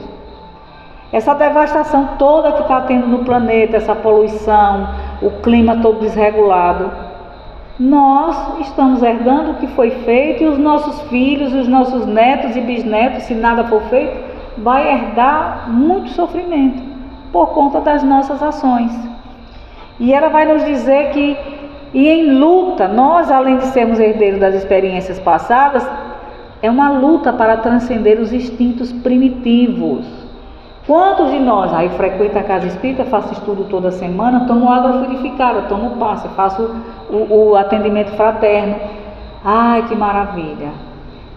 essa devastação toda que está tendo no planeta, essa poluição, o clima todo desregulado, nós estamos herdando o que foi feito e os nossos filhos, os nossos netos e bisnetos, se nada for feito, vai herdar muito sofrimento por conta das nossas ações. E ela vai nos dizer que, e em luta, nós, além de sermos herdeiros das experiências passadas, é uma luta para transcender os instintos primitivos. Quantos de nós, aí frequenta a casa espírita, faço estudo toda semana, tomo água purificada, tomo passe, faço o atendimento fraterno. Ai, que maravilha!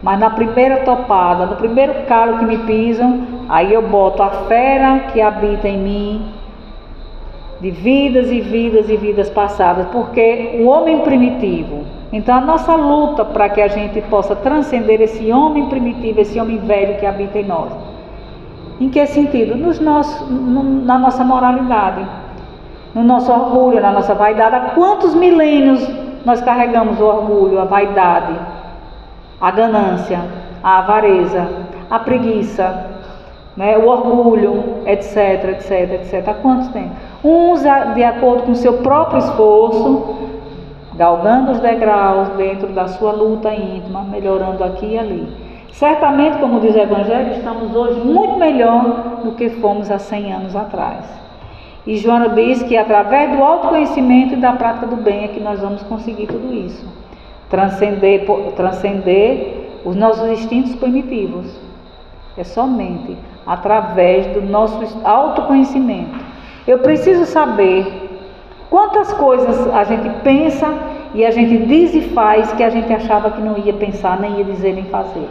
Mas na primeira topada, no primeiro calo que me pisam, aí eu boto a fera que habita em mim, de vidas e vidas e vidas passadas, porque o homem primitivo, então a nossa luta para que a gente possa transcender esse homem primitivo, esse homem velho que habita em nós. Em que sentido? Na nossa moralidade, no nosso orgulho, na nossa vaidade. Há quantos milênios nós carregamos o orgulho, a vaidade, a ganância, a avareza, a preguiça, né, o orgulho, etc, etc, etc. Há quantos tem? Uns de acordo com o seu próprio esforço, galgando os degraus dentro da sua luta íntima, melhorando aqui e ali. Certamente, como diz o Evangelho, estamos hoje muito melhor do que fomos há 100 anos atrás. E Joana diz que através do autoconhecimento e da prática do bem é que nós vamos conseguir tudo isso. Transcender os nossos instintos primitivos. É somente através do nosso autoconhecimento. Eu preciso saber quantas coisas a gente pensa e a gente diz e faz que a gente achava que não ia pensar, nem ia dizer, nem fazer.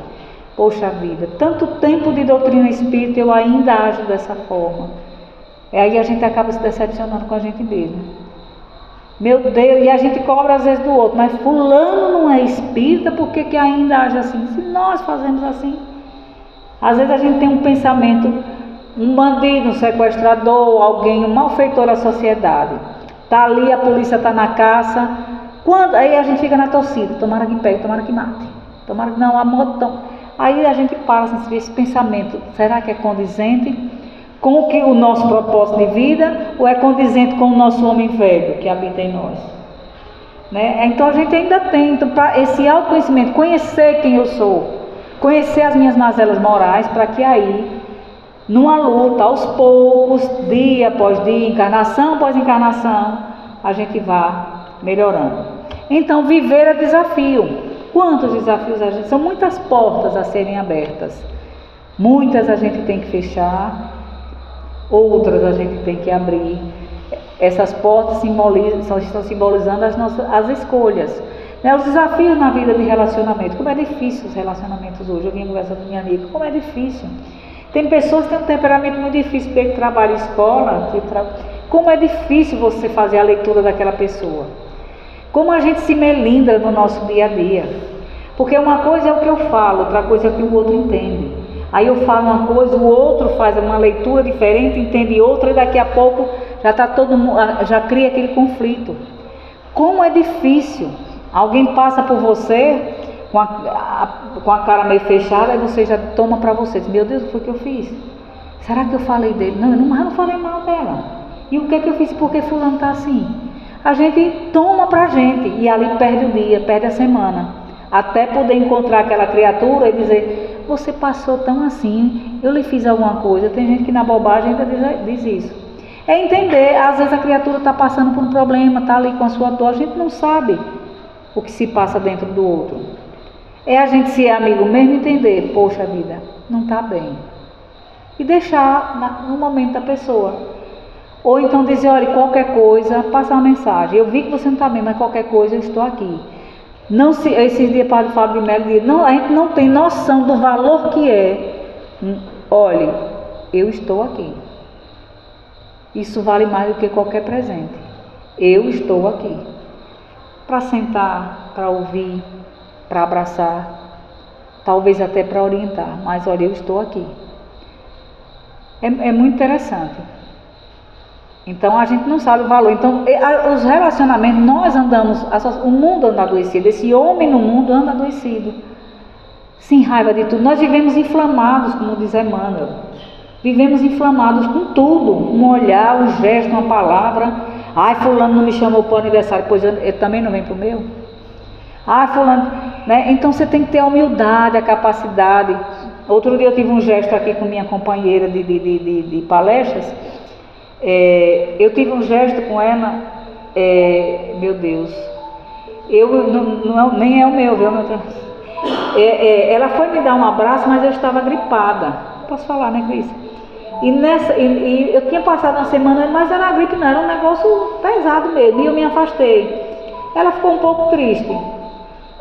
Poxa vida, tanto tempo de doutrina espírita eu ainda ajo dessa forma. E aí a gente acaba se decepcionando com a gente mesmo. Meu Deus, e a gente cobra às vezes do outro, mas fulano não é espírita, por que ainda age assim? Se nós fazemos assim, às vezes a gente tem um pensamento, um bandido, um sequestrador, alguém, um malfeitor da sociedade. Está ali, a polícia está na caça, aí a gente fica na torcida, tomara que pegue, tomara que mate, tomara que não, a moto. Aí a gente passa a esse pensamento, será que é condizente com o que o nosso propósito de vida ou é condizente com o nosso homem velho que habita em nós? Né? Então a gente ainda tem para esse autoconhecimento, conhecer quem eu sou, conhecer as minhas mazelas morais, para que aí, numa luta, aos poucos, dia após dia, encarnação após encarnação, a gente vá melhorando. Então viver é desafio. Quantos desafios a gente... São muitas portas a serem abertas. Muitas a gente tem que fechar, outras a gente tem que abrir. Essas portas estão simbolizando as escolhas. Né? Os desafios na vida de relacionamento. Como é difícil os relacionamentos hoje. Eu vinha conversando com minha amiga. Como é difícil. Tem pessoas que têm um temperamento muito difícil, porque trabalha em escola. Como é difícil você fazer a leitura daquela pessoa. Como a gente se melindra no nosso dia a dia. Porque uma coisa é o que eu falo, outra coisa é o que o outro entende. Aí eu falo uma coisa, o outro faz uma leitura diferente, entende outra, e daqui a pouco já está todo mundo, já cria aquele conflito. Como é difícil. Alguém passa por você com a cara meio fechada e você já toma para você. Meu Deus, o que foi que eu fiz? Será que eu falei dele? Não, eu não falei mal dela. E o que é que eu fiz? Por que fulano está assim? A gente toma pra gente e ali perde o dia, perde a semana, até poder encontrar aquela criatura e dizer, você passou tão assim, eu lhe fiz alguma coisa. Tem gente que na bobagem ainda diz isso. É entender, às vezes a criatura está passando por um problema, está ali com a sua dor, a gente não sabe o que se passa dentro do outro. É a gente ser amigo mesmo, entender, poxa vida, não está bem. E deixar no momento da pessoa. Ou então dizer, olha, qualquer coisa, passa uma mensagem. Eu vi que você não está bem, mas qualquer coisa eu estou aqui. Não se, esses dias, Padre Fábio de Mello diz, não, a gente não tem noção do valor que é. Olha, eu estou aqui. Isso vale mais do que qualquer presente. Eu estou aqui. Para sentar, para ouvir, para abraçar, talvez até para orientar. Mas olha, eu estou aqui. É muito interessante. Então a gente não sabe o valor. Então os relacionamentos, nós andamos, o mundo anda adoecido, esse homem no mundo anda adoecido, sem raiva de tudo. Nós vivemos inflamados, como diz Emmanuel. Vivemos inflamados com tudo, um olhar, um gesto, uma palavra. Ai, fulano não me chamou para o aniversário, pois eu também não venho para o meu. Ai, fulano, né? Então você tem que ter a humildade, a capacidade. Outro dia eu tive um gesto aqui com minha companheira de palestras. Eu tive um gesto com ela, meu Deus, nem é o meu, viu? Ela foi me dar um abraço, mas eu estava gripada. Posso falar, né, Cris? E eu tinha passado uma semana, mas era gripe, não, era um negócio pesado mesmo, e eu me afastei. Ela ficou um pouco triste,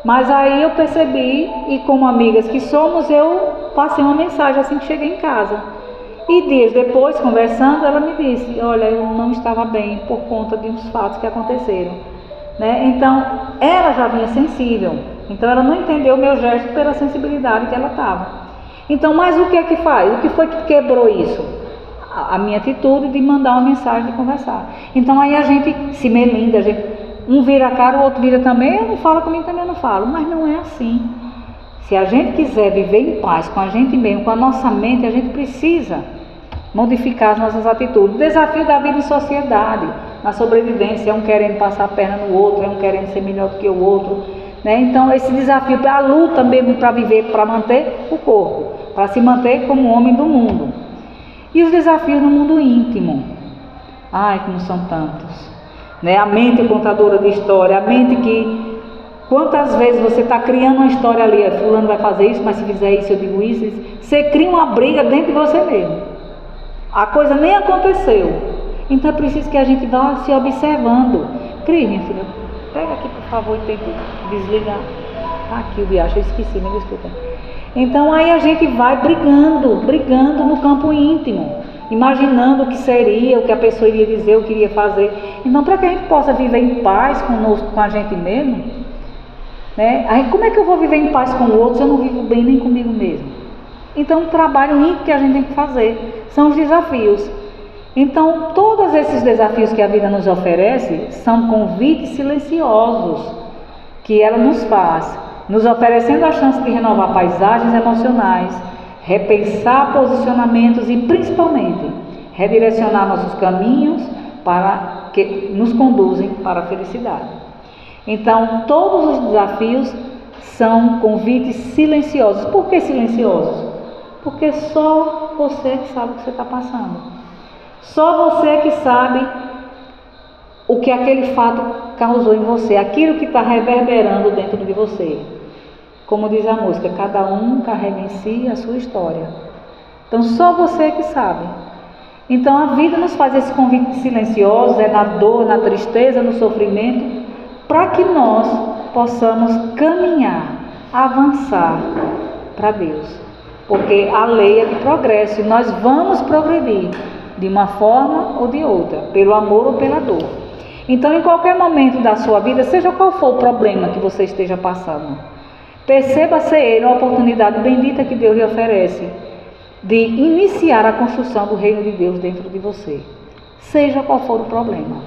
mas aí eu percebi, e como amigas que somos, eu passei uma mensagem assim que cheguei em casa. E dias depois, conversando, ela me disse, olha, eu não estava bem por conta de uns fatos que aconteceram, né? Então, ela já vinha sensível, então ela não entendeu o meu gesto pela sensibilidade que ela estava. Então, mas o que é que faz? O que foi que quebrou isso? A minha atitude de mandar uma mensagem, de conversar. Então aí a gente se melinda, um vira a cara, o outro vira também, eu não falo comigo, também eu não falo, mas não é assim. Se a gente quiser viver em paz com a gente mesmo, com a nossa mente, a gente precisa modificar as nossas atitudes. O desafio da vida em sociedade, na sobrevivência, é um querendo passar a perna no outro, é um querendo ser melhor do que o outro, né? Então esse desafio, a luta mesmo para viver, para manter o corpo, para se manter como homem do mundo. E os desafios no mundo íntimo, ai, como são tantos, né? A mente contadora de história, a mente que, quantas vezes você está criando uma história ali, fulano vai fazer isso, mas se fizer isso eu digo isso, você cria uma briga dentro de você mesmo, a coisa nem aconteceu. Então é preciso que a gente vá se observando. Cris, minha filha, pega aqui por favor e tenta desligar. Tá aqui o diacho, eu esqueci, me desculpa. Então aí a gente vai brigando no campo íntimo, imaginando o que seria, o que a pessoa iria dizer, o que iria fazer. Então, para que a gente possa viver em paz conosco, com a gente mesmo, né? Aí como é que eu vou viver em paz com o outro se eu não vivo bem nem comigo mesmo? Então o trabalho íntimo que a gente tem que fazer são os desafios. Então todos esses desafios que a vida nos oferece são convites silenciosos que ela nos faz, nos oferecendo a chance de renovar paisagens emocionais, repensar posicionamentos e principalmente redirecionar nossos caminhos para que nos conduzem para a felicidade. Então todos os desafios são convites silenciosos. Por que silenciosos? Porque só você que sabe o que você está passando. Só você que sabe o que aquele fato causou em você, aquilo que está reverberando dentro de você. Como diz a música, cada um carrega em si a sua história. Então só você que sabe. Então a vida nos faz esse convite silencioso, na dor, na tristeza, no sofrimento, para que nós possamos caminhar, avançar para Deus. Porque a lei é de progresso e nós vamos progredir de uma forma ou de outra, pelo amor ou pela dor. Então em qualquer momento da sua vida, seja qual for o problema que você esteja passando, perceba ser ele uma oportunidade bendita que Deus lhe oferece de iniciar a construção do reino de Deus dentro de você, seja qual for o problema.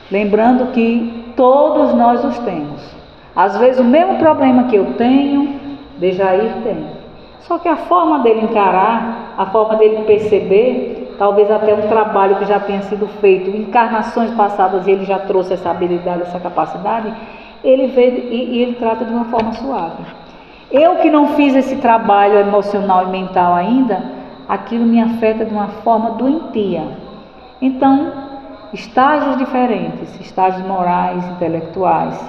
Lembrando que todos nós os temos. Às vezes o mesmo problema que eu tenho, Dejair tem. Só que a forma dele encarar, a forma dele perceber, talvez até um trabalho que já tenha sido feito, encarnações passadas, ele já trouxe essa habilidade, essa capacidade, ele vê e ele trata de uma forma suave. Eu que não fiz esse trabalho emocional e mental ainda, aquilo me afeta de uma forma doentia. Então, estágios diferentes, estágios morais, intelectuais.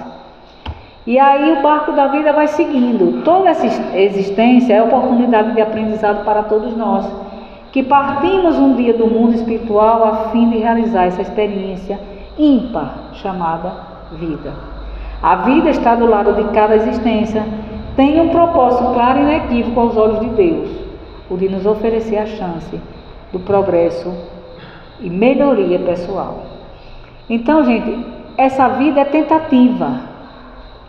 E aí o barco da vida vai seguindo. Toda essa existência é oportunidade de aprendizado para todos nós, que partimos um dia do mundo espiritual a fim de realizar essa experiência ímpar chamada vida. A vida está do lado de cada existência, tem um propósito claro e inequívoco aos olhos de Deus, o de nos oferecer a chance do progresso e melhoria pessoal. Então, gente, essa vida é tentativa.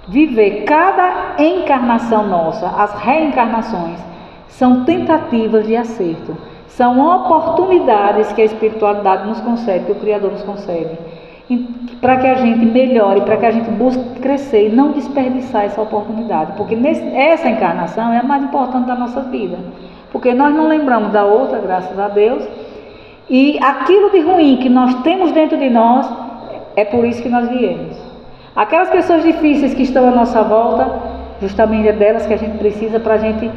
Viver cada encarnação nossa, as reencarnações, são tentativas de acerto. São oportunidades que a espiritualidade nos concede, que o Criador nos concede, para que a gente melhore, para que a gente busque crescer e não desperdiçar essa oportunidade. Porque essa encarnação é a mais importante da nossa vida. porque nós não lembramos da outra, graças a Deus, e aquilo de ruim que nós temos dentro de nós, é por isso que nós viemos. Aquelas pessoas difíceis que estão à nossa volta, justamente é delas que a gente precisa para a gente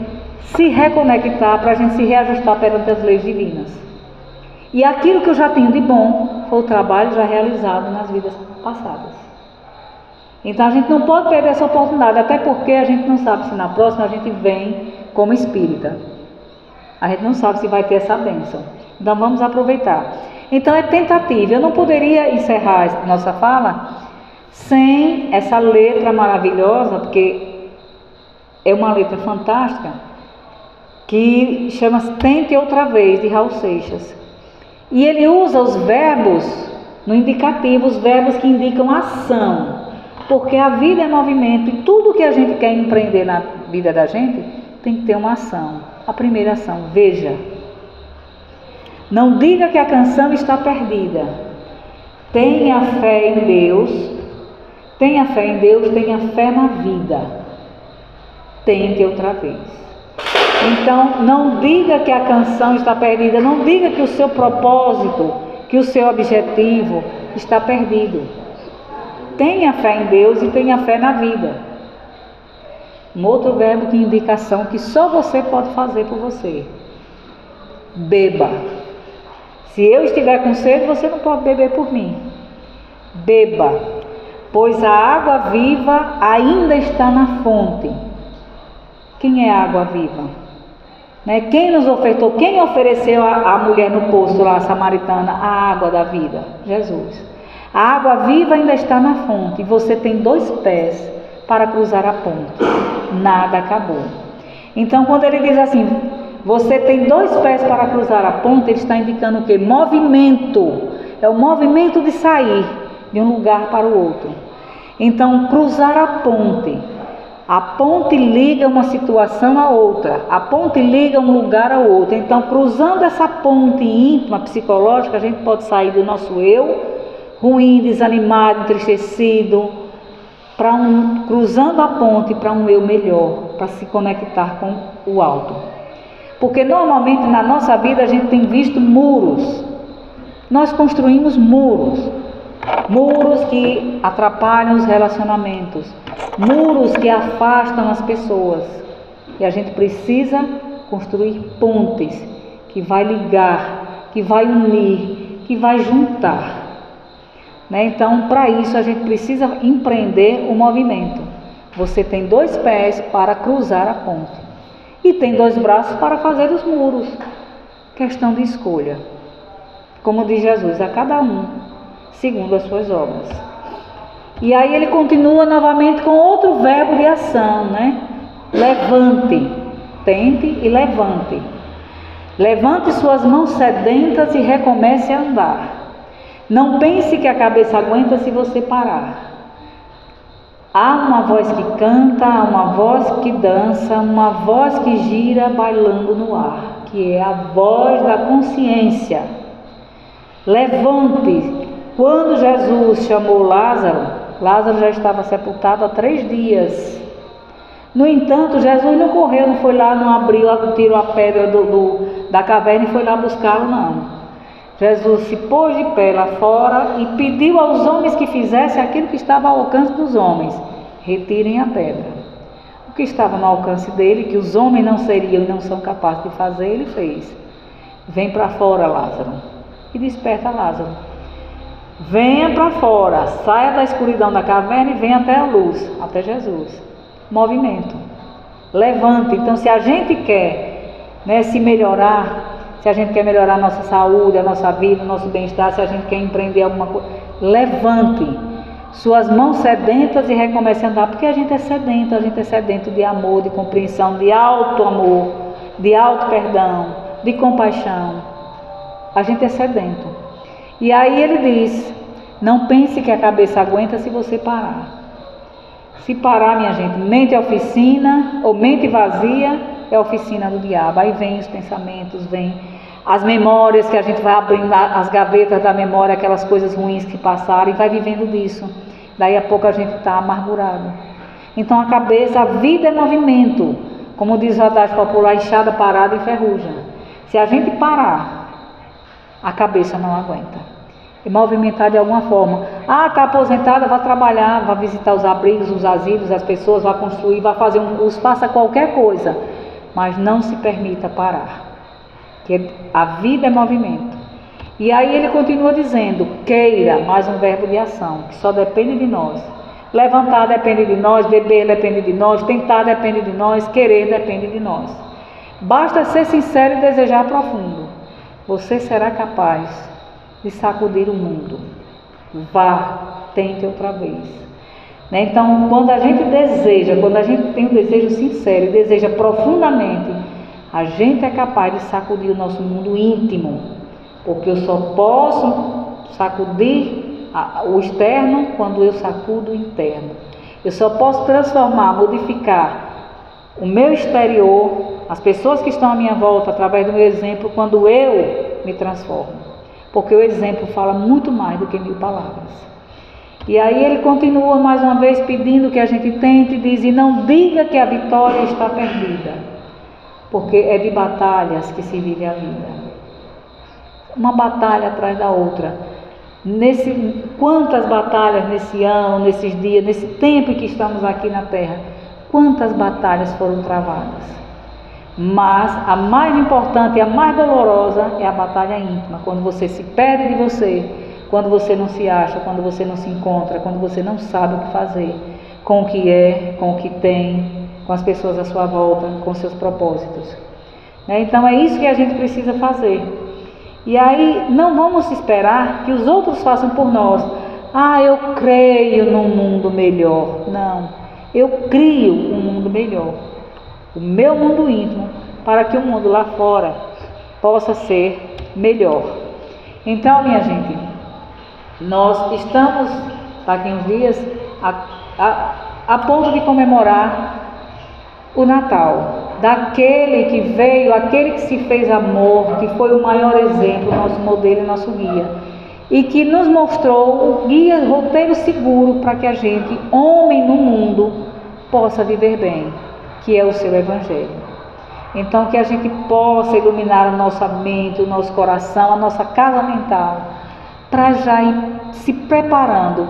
se reconectar, para a gente se reajustar perante as leis divinas. E aquilo que eu já tenho de bom foi o trabalho já realizado nas vidas passadas. Então a gente não pode perder essa oportunidade, até porque a gente não sabe se na próxima a gente vem como espírita. A gente não sabe se vai ter essa bênção. Então vamos aproveitar. Então é tentativa. Eu não poderia encerrar nossa fala sem essa letra maravilhosa, porque é uma letra fantástica, que chama-se Tente Outra Vez, de Raul Seixas. E ele usa os verbos no indicativo, os verbos que indicam ação, porque a vida é movimento e tudo que a gente quer empreender na vida da gente tem que ter uma ação. A primeira ação, veja. Não diga que a canção está perdida. Tenha fé em Deus, tenha fé em Deus, tenha fé na vida. Tente outra vez. Então, não diga que a canção está perdida, não diga que o seu propósito, que o seu objetivo está perdido. Tenha fé em Deus e tenha fé na vida. Um outro verbo de indicação que só você pode fazer por você. Beba. Se eu estiver com sede, você não pode beber por mim. Beba, pois a água viva ainda está na fonte. Quem é a água viva? Quem nos ofertou? Quem ofereceu à mulher no poço lá, a samaritana, a água da vida? Jesus. A água viva ainda está na fonte e você tem 2 pés para cruzar a ponte. Nada acabou. Então, quando ele diz assim, você tem 2 pés para cruzar a ponte, ele está indicando o quê? Movimento. É o movimento de sair de um lugar para o outro. Então, cruzar a ponte. A ponte liga uma situação a outra. A ponte liga um lugar a outro. Então, cruzando essa ponte íntima, psicológica, a gente pode sair do nosso eu ruim, desanimado, entristecido, cruzando a ponte para um eu melhor, para se conectar com o alto. Porque normalmente na nossa vida a gente tem visto muros. Nós construímos muros. Muros que atrapalham os relacionamentos. Muros que afastam as pessoas. E a gente precisa construir pontes que vai ligar, que vai unir, que vai juntar. Então, para isso a gente precisa empreender o movimento. Você tem 2 pés para cruzar a ponte e tem 2 braços para fazer os muros. Questão de escolha. Como diz Jesus, a cada um, segundo as suas obras. E aí ele continua novamente com outro verbo de ação, Levante, tente e levante. Levante suas mãos sedentas e recomece a andar. Não pense que a cabeça aguenta se você parar. Há uma voz que canta, há uma voz que dança, uma voz que gira bailando no ar, que é a voz da consciência. Levante. Quando Jesus chamou Lázaro, Lázaro já estava sepultado há 3 dias. No entanto, Jesus não correu, não foi lá, não abriu, tirou a pedra da caverna e foi lá buscá-lo, não. Jesus se pôs de pé lá fora e pediu aos homens que fizessem aquilo que estava ao alcance dos homens. Retirem a pedra. O que estava no alcance dele, que os homens não seriam e não são capazes de fazer, ele fez. Vem para fora, Lázaro. E desperta Lázaro. Venha para fora, saia da escuridão da caverna e venha até a luz, até Jesus. Movimento. Levante. Então, se a gente quer se melhorar, se a gente quer melhorar a nossa saúde, a nossa vida, o nosso bem-estar, se a gente quer empreender alguma coisa, levante suas mãos sedentas e recomece a andar, porque a gente é sedento de amor, de compreensão, de alto amor, de alto perdão, de compaixão. A gente é sedento. E aí ele diz, não pense que a cabeça aguenta se você parar. Se parar, minha gente, mente é oficina, ou mente vazia, é a oficina do diabo. Aí vem os pensamentos, vem as memórias que a gente vai abrindo, as gavetas da memória, aquelas coisas ruins que passaram e vai vivendo disso. Daí a pouco a gente está amargurado. Então a cabeça, a vida é movimento. Como diz o adagio popular, enxada parada enferruja. Se a gente parar, a cabeça não aguenta. E movimentar de alguma forma. Ah, está aposentada, vá trabalhar, vá visitar os abrigos, os asilos, as pessoas, vá construir, vá fazer um curso, faça qualquer coisa. Mas não se permita parar. Que a vida é movimento. E aí ele continua dizendo, queira, mais um verbo de ação, que só depende de nós. Levantar depende de nós, beber depende de nós, tentar depende de nós, querer depende de nós. Basta ser sincero e desejar profundo. Você será capaz de sacudir o mundo. Vá, tente outra vez. Né? Então, quando a gente deseja, quando a gente tem um desejo sincero e deseja profundamente, a gente é capaz de sacudir o nosso mundo íntimo. Porque eu só posso sacudir o externo quando eu sacudo o interno. Eu só posso transformar, modificar o meu exterior, as pessoas que estão à minha volta, através do meu exemplo, quando eu me transformo. Porque o exemplo fala muito mais do que 1000 palavras. E aí ele continua mais uma vez pedindo que a gente tente e diz, e não diga que a vitória está perdida, porque é de batalhas que se vive a vida. Uma batalha atrás da outra. Quantas batalhas nesse ano, nesses dias, nesse tempo em que estamos aqui na Terra, quantas batalhas foram travadas. Mas a mais importante e a mais dolorosa é a batalha íntima, quando você se perde de você, quando você não se acha, quando você não se encontra, quando você não sabe o que fazer, com o que é, com o que tem, com as pessoas à sua volta, com seus propósitos. Então é isso que a gente precisa fazer. E aí não vamos esperar que os outros façam por nós. Ah, eu creio num mundo melhor. Não, eu crio um mundo melhor. O meu mundo íntimo, para que o mundo lá fora possa ser melhor. Então, minha gente, nós estamos, daqui uns dias, a ponto de comemorar o Natal. Daquele que veio, aquele que se fez amor, que foi o maior exemplo, nosso modelo e nosso guia. E que nos mostrou o guia, o roteiro seguro para que a gente, homem no mundo, possa viver bem, que é o seu Evangelho. Então que a gente possa iluminar a nossa mente, o nosso coração, a nossa casa mental, para já ir se preparando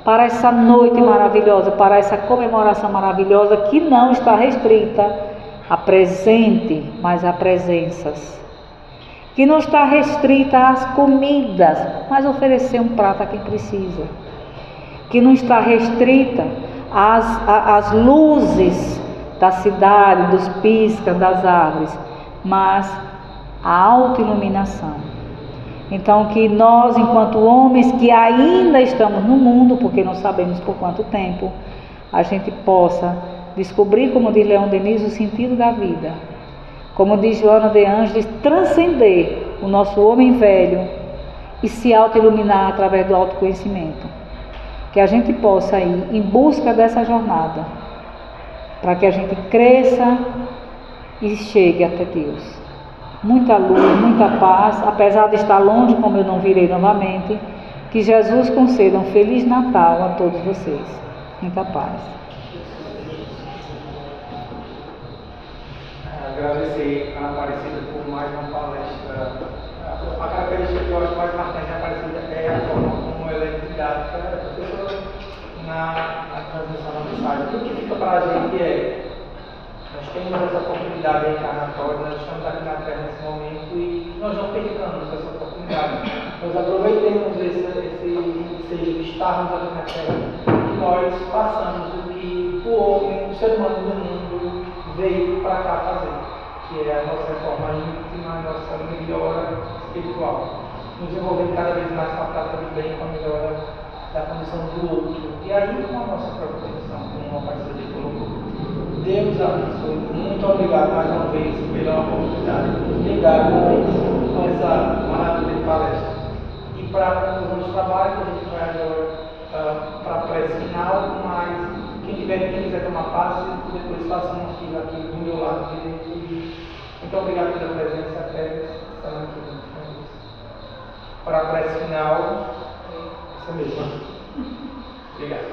para essa noite maravilhosa, para essa comemoração maravilhosa que não está restrita a presente, mas a presenças. Que não está restrita às comidas, mas oferecer um prato a quem precisa. Que não está restrita às luzes da cidade, dos piscas, das árvores, mas a autoiluminação. Então que nós, enquanto homens que ainda estamos no mundo, porque não sabemos por quanto tempo, a gente possa descobrir, como diz Leon Denis, o sentido da vida. Como diz Joana de Ângeles, transcender o nosso homem velho e se auto-iluminar através do autoconhecimento. Que a gente possa ir em busca dessa jornada, para que a gente cresça e chegue até Deus. Muita luz, muita paz, apesar de estar longe, como eu não virei novamente, que Jesus conceda um Feliz Natal a todos vocês. Muita paz. Agradecer a Aparecida por mais uma palestra. A característica que eu acho mais marcante da Aparecida é a forma como ela é didática, na transmissão da mensagem. O que fica para a gente é, nós temos essa oportunidade encarnatória, nós estamos aqui na Terra nesse momento e nós não percamos essa oportunidade. Nós aproveitemos esse de estarmos aqui na Terra e nós façamos o que o homem, o ser humano do mundo veio para cá fazer, que é a nossa reforma íntima, a nossa melhora espiritual, nos envolvendo cada vez mais com a prática do bem, com a melhora da condição do outro, e aí com a nossa própria condição, como uma parceira de colocou. Deus abençoe. Muito obrigado mais uma vez pela oportunidade de nos ligar com essa maravilha de palestra. E para o nosso trabalho, que a gente vai agora para a prece final, mas quem quiser tomar passe, depois faça uma fila aqui do meu lado direito. Muito obrigado pela presença, até semana que vem. Para a prece final, essa mesma. Obrigado.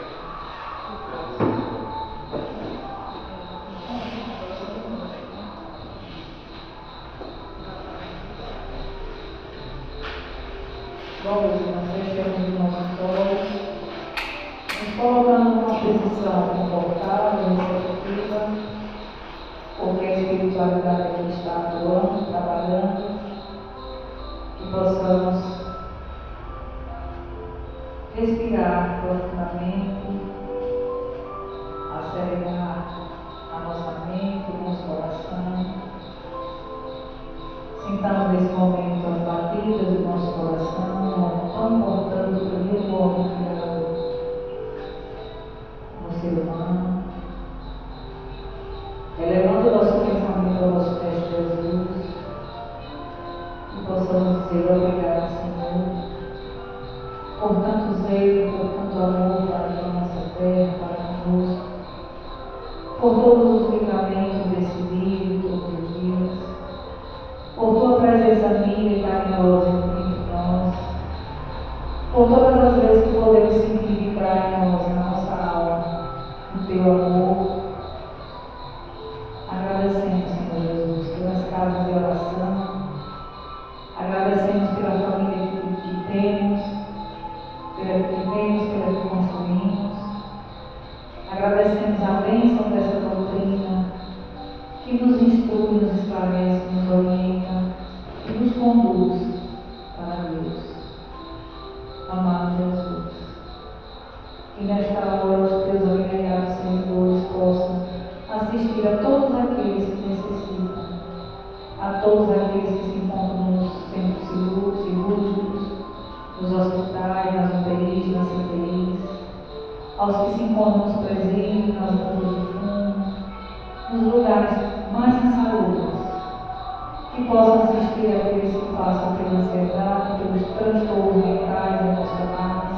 Vamos, irmãos, fechamos os nossos olhos, nos colocando numa posição confortável, receptiva, porque a espiritualidade aqui está atuando, trabalhando, que possamos respirar profundamente, asserenar a nossa mente, o nosso coração. Sintamos nesse momento as batidas do nosso coração, tão importante para o primeiro homem criado no ser humano. Elevando o nosso pensamento ao nosso Mestre Jesus, e possamos dizer obrigado, Senhor, por tanto zelo, por tanto amor para a nossa terra, para conosco, por todos os livramentos desse dia, todos os dias, por tua presença amiga e carinhosa entre nós, por todas as vezes que podemos sentir vibrar em nós, na nossa alma, o teu amor. Agradecemos, Senhor Jesus, pelas casas de oração, agradecemos pela família que temos, pela que construímos, agradecemos a bênção dessa doutrina que nos instrui, nos esclarece, nos orienta e nos conduz para Deus. Amado Jesus, que nesta hora os teus abnegados seguidores possam assistir a todos aqueles que necessitam, a todos aqueles que se encontram nos centros cirúrgicos, nos hospitais, nas UTIs, nas CTIs, aos que se encontram nos presídios, nas bombas de fumo, nos lugares mais insalubres, que possam assistir aqueles que passam pela ansiedade, pelos transtornos mentais e emocionais,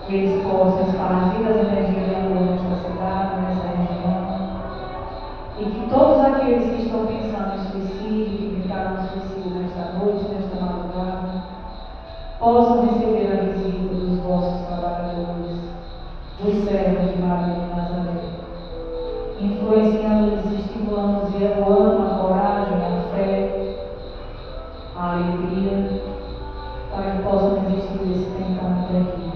que eles possam expandir as energias de amor nesta cidade, nessa região, e que todos aqueles que estão pensando em suicídio, que tentaram no suicídio nesta noite, nesta madrugada, possam receber a visita dos vossos trabalhadores, dos servos de Maria de Nazaré, influenciando-lhes, estimulando-lhes e elevando a coragem, a fé, a alegria, para que possam resistir desse tentamento aqui.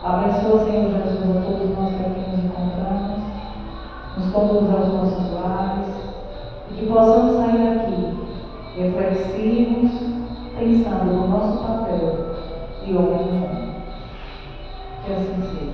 Abençoa, Senhor Jesus, a todos nós que aqui nos encontramos, nos conduz aos nossos lares, e que possamos sair daqui reflexivos, pensando no nosso papel de homem e mulher. Que assim seja.